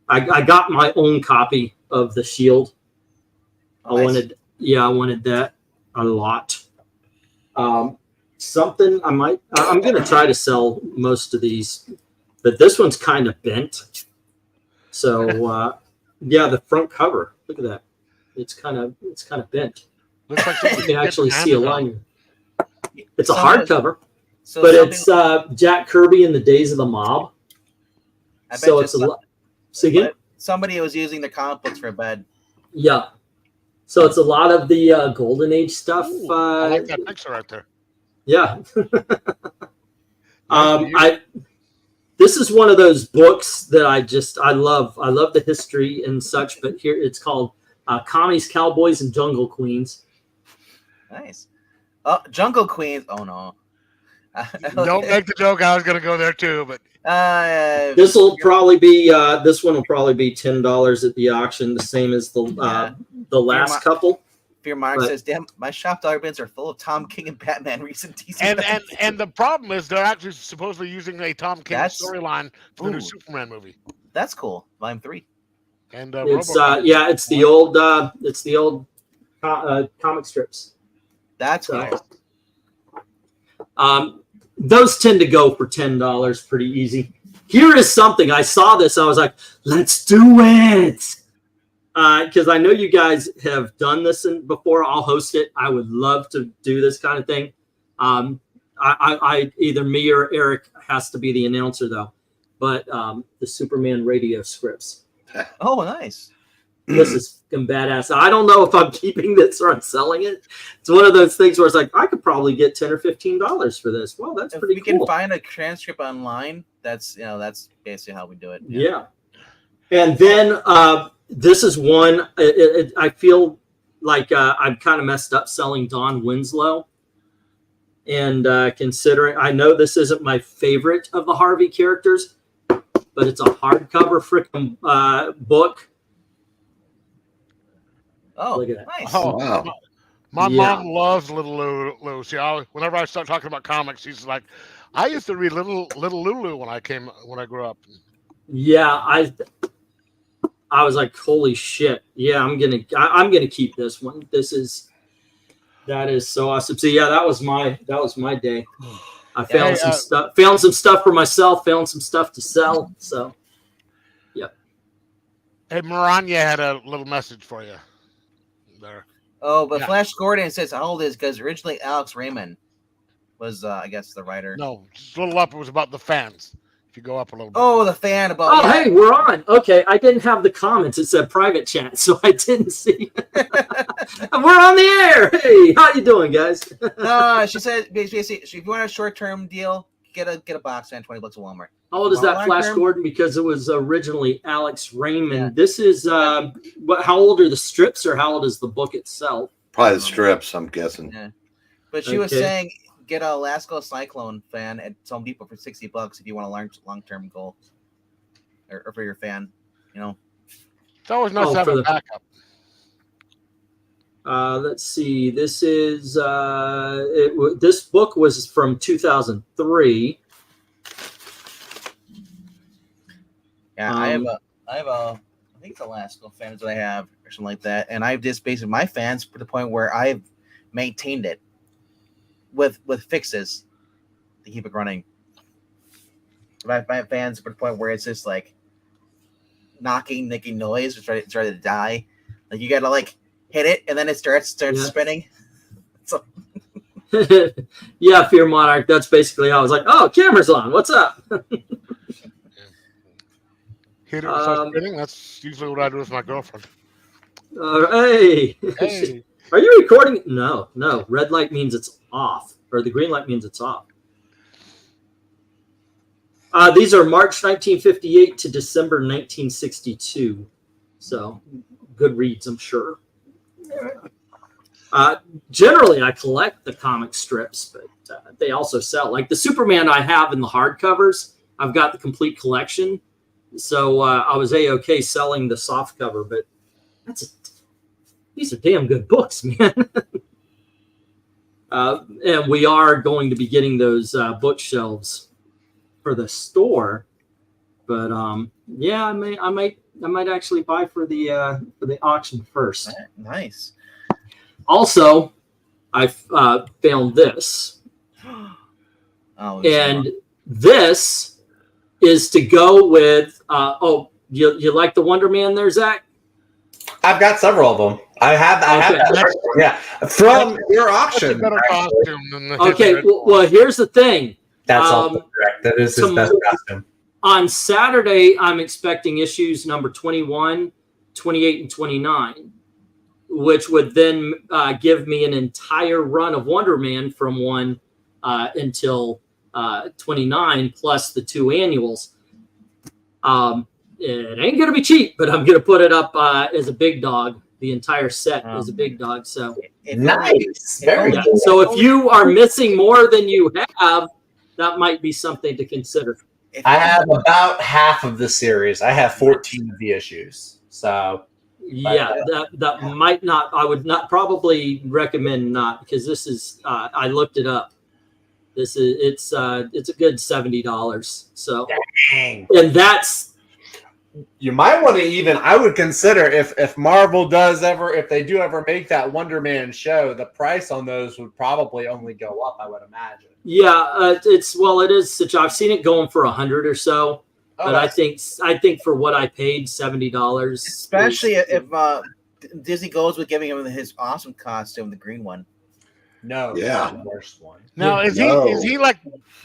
I got my own copy of the Shield. I wanted that a lot. Something I'm going to try to sell most of these, but this one's kind of bent. So yeah, the front cover. Look at that. It's kind of bent. Looks like You can actually see a line. It's a Someone- hardcover, So but something- it's Jack Kirby in the Days of the Mob. I bet So you it's a lot. So again, somebody was using the comic books for a bed. yeah. So it's a lot of the Golden Age stuff. Ooh, I like that picture right there. Yeah. This is one of those books that I love. I love the history and such, but here it's called Commies, Cowboys, and Jungle Queens. Nice. Jungle Queens. Oh no. Don't make the joke. I was going to go there too, but this one will probably be $10 at the auction, the same as the last couple. Fear Mark says, "Damn, my shop dollar bins are full of Tom King and Batman recent DC." And the problem is they're actually supposedly using a Tom King storyline for the new Superman movie. That's cool. Volume 3. And it's the old comic strips. That's nice. Those tend to go for $10 pretty easy. Here is something. I saw this. I was like, let's do it. Because I know you guys have done this before. I'll host it. I would love to do this kind of thing. I either me or Eric has to be the announcer though. But the Superman radio scripts. Oh, nice. This is fucking badass. I don't know if I'm keeping this or I'm selling it. It's one of those things where it's like I could probably get $10 or $15 for this. Well, that's pretty cool. If we can find a transcript online, that's basically how we do it. Yeah. And then this is one. I feel like I'm kind of messed up selling Don Winslow. And considering, I know this isn't my favorite of the Harvey characters, but it's a hardcover freaking book. Oh, look at that! Nice. Oh, wow. My mom loves Little Lulu. See, whenever I start talking about comics, she's like, "I used to read Little Lulu when I grew up." Yeah, I was like, "Holy shit!" Yeah, I'm gonna keep this one. That is so awesome. So yeah, that was my day. I found some stuff for myself, found some stuff to sell. So, yeah. Hey, Maranya had a little message for you. There. Oh, but Flash Gordon says how old is because originally Alex Raymond was, I guess, the writer. No, just a little up. It was about the fans. If you go up a little bit. Oh, the fan about. Oh, hey, we're on. Okay, I didn't have the comments. It said private chat, so I didn't see. We're on the air. Hey, how you doing, guys? She said basically, if you want a short-term deal, get a box and $20 at Walmart. How old is that Flash Gordon? Because it was originally Alex Raymond. Yeah. This is how old are the strips, or how old is the book itself? Probably the strips, I'm guessing. Yeah. But she was saying, get a Lasco Cyclone fan at Home Depot for $60 if you want a long-term goal, or for your fan. You know, it's always nice to have a backup. Let's see. This is this book was from 2003. Yeah, I have I think it's a Lasco fans that I have or something like that, and I've just basically my fans to the point where I've maintained it with fixes to keep it running. I have fans to the point where it's just like making noise, it's ready to die. Like you gotta like hit it and then it starts spinning. So yeah, Fear Monarch. That's basically how I was like, oh, camera's on. What's up? Hit it and start spinning. That's usually what I do with my girlfriend. Hey. Are you recording? No. Red light means it's off, or the green light means it's off. These are March 1958 to December 1962. So, good reads, I'm sure. Generally, I collect the comic strips, but they also sell. Like the Superman I have in the hardcovers, I've got the complete collection. So I was A-OK selling the soft cover, but these are damn good books, man. And we are going to be getting those bookshelves for the store, but yeah, I might actually buy for the auction first. Nice. Also, I found this, and this is to go with. You like the Wonder Man there, Zach? I've got several of them. I have that. Yeah, from your auction. Better costume than the okay, well, here's the thing. That's all correct. That is his best costume. On Saturday, I'm expecting issues number 21, 28, and 29, which would then give me an entire run of Wonder Man from 1 until 29, plus the 2 annuals. It ain't going to be cheap, but I'm going to put it up as a big dog. The entire set is a big dog. So nice. Very good. So if you are missing more than you have, that might be something to consider. I have about half of the series. I have 14 of the issues. So yeah, that might not. I would not probably recommend not, because this is. I looked it up. It's a good $70. So, dang. and that's. You might want to even. I would consider if Marvel does ever, if they do ever make that Wonder Man show, the price on those would probably only go up. I would imagine. Yeah, it is such. I've seen it going for $100 or so, but I think for what I paid, $70, especially if Disney goes with giving him his awesome costume, the green one. No, Yeah, the worst one. Now, is No. he like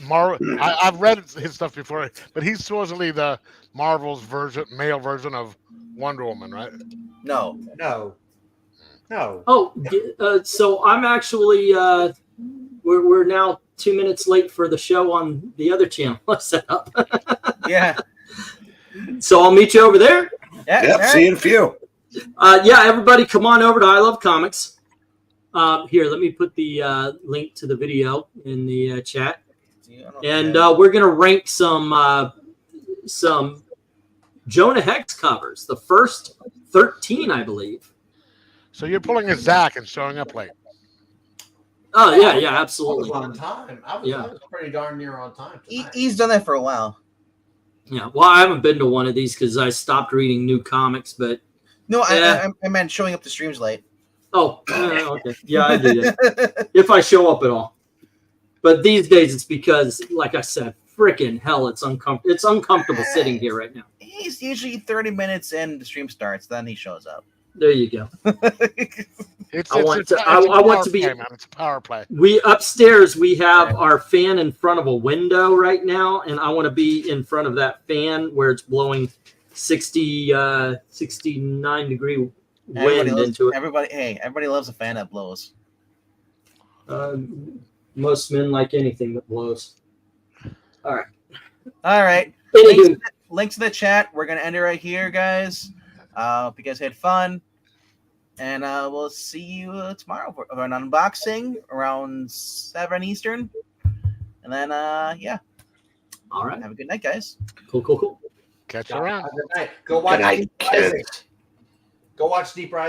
Marvel? I've read his stuff before, but he's supposedly the Marvel's male version of Wonder Woman, right? No. Oh, so I'm actually we're now 2 minutes late for the show on the other channel set up. Yeah. So I'll meet you over there. Yeah. Yep, see you in a few. Yeah, everybody, come on over to I Love Comics. Here, let me put the link to the video in the chat, and we're gonna rank some Jonah Hex covers, the first 13, I believe. So you're pulling a Zach and showing up late. Oh yeah, absolutely. I was on time. I was pretty darn near on time tonight. He's done that for a while. Yeah, well, I haven't been to one of these because I stopped reading new comics, but No, yeah. I meant showing up to streams late. Oh, okay. Yeah, I do that. If I show up at all. But these days it's because, like I said, freaking hell, it's uncomfortable. It's uncomfortable sitting here right now. He's usually 30 minutes in, the stream starts, then he shows up. There you go. It's I want to be. Man. It's a power play. We upstairs we have our fan in front of a window right now, and I want to be in front of that fan where it's blowing 69 degree wind into it. Everybody loves a fan that blows. Most men like anything that blows. All right. Anywho. Links in the chat. We're gonna end it right here, guys. Hope you guys had fun, and we'll see you tomorrow for an unboxing around 7 Eastern, and then yeah. All right. Have a good night, guys. Cool. Catch you around. Good night. Go watch Deep Rising. Go watch Deep Rising.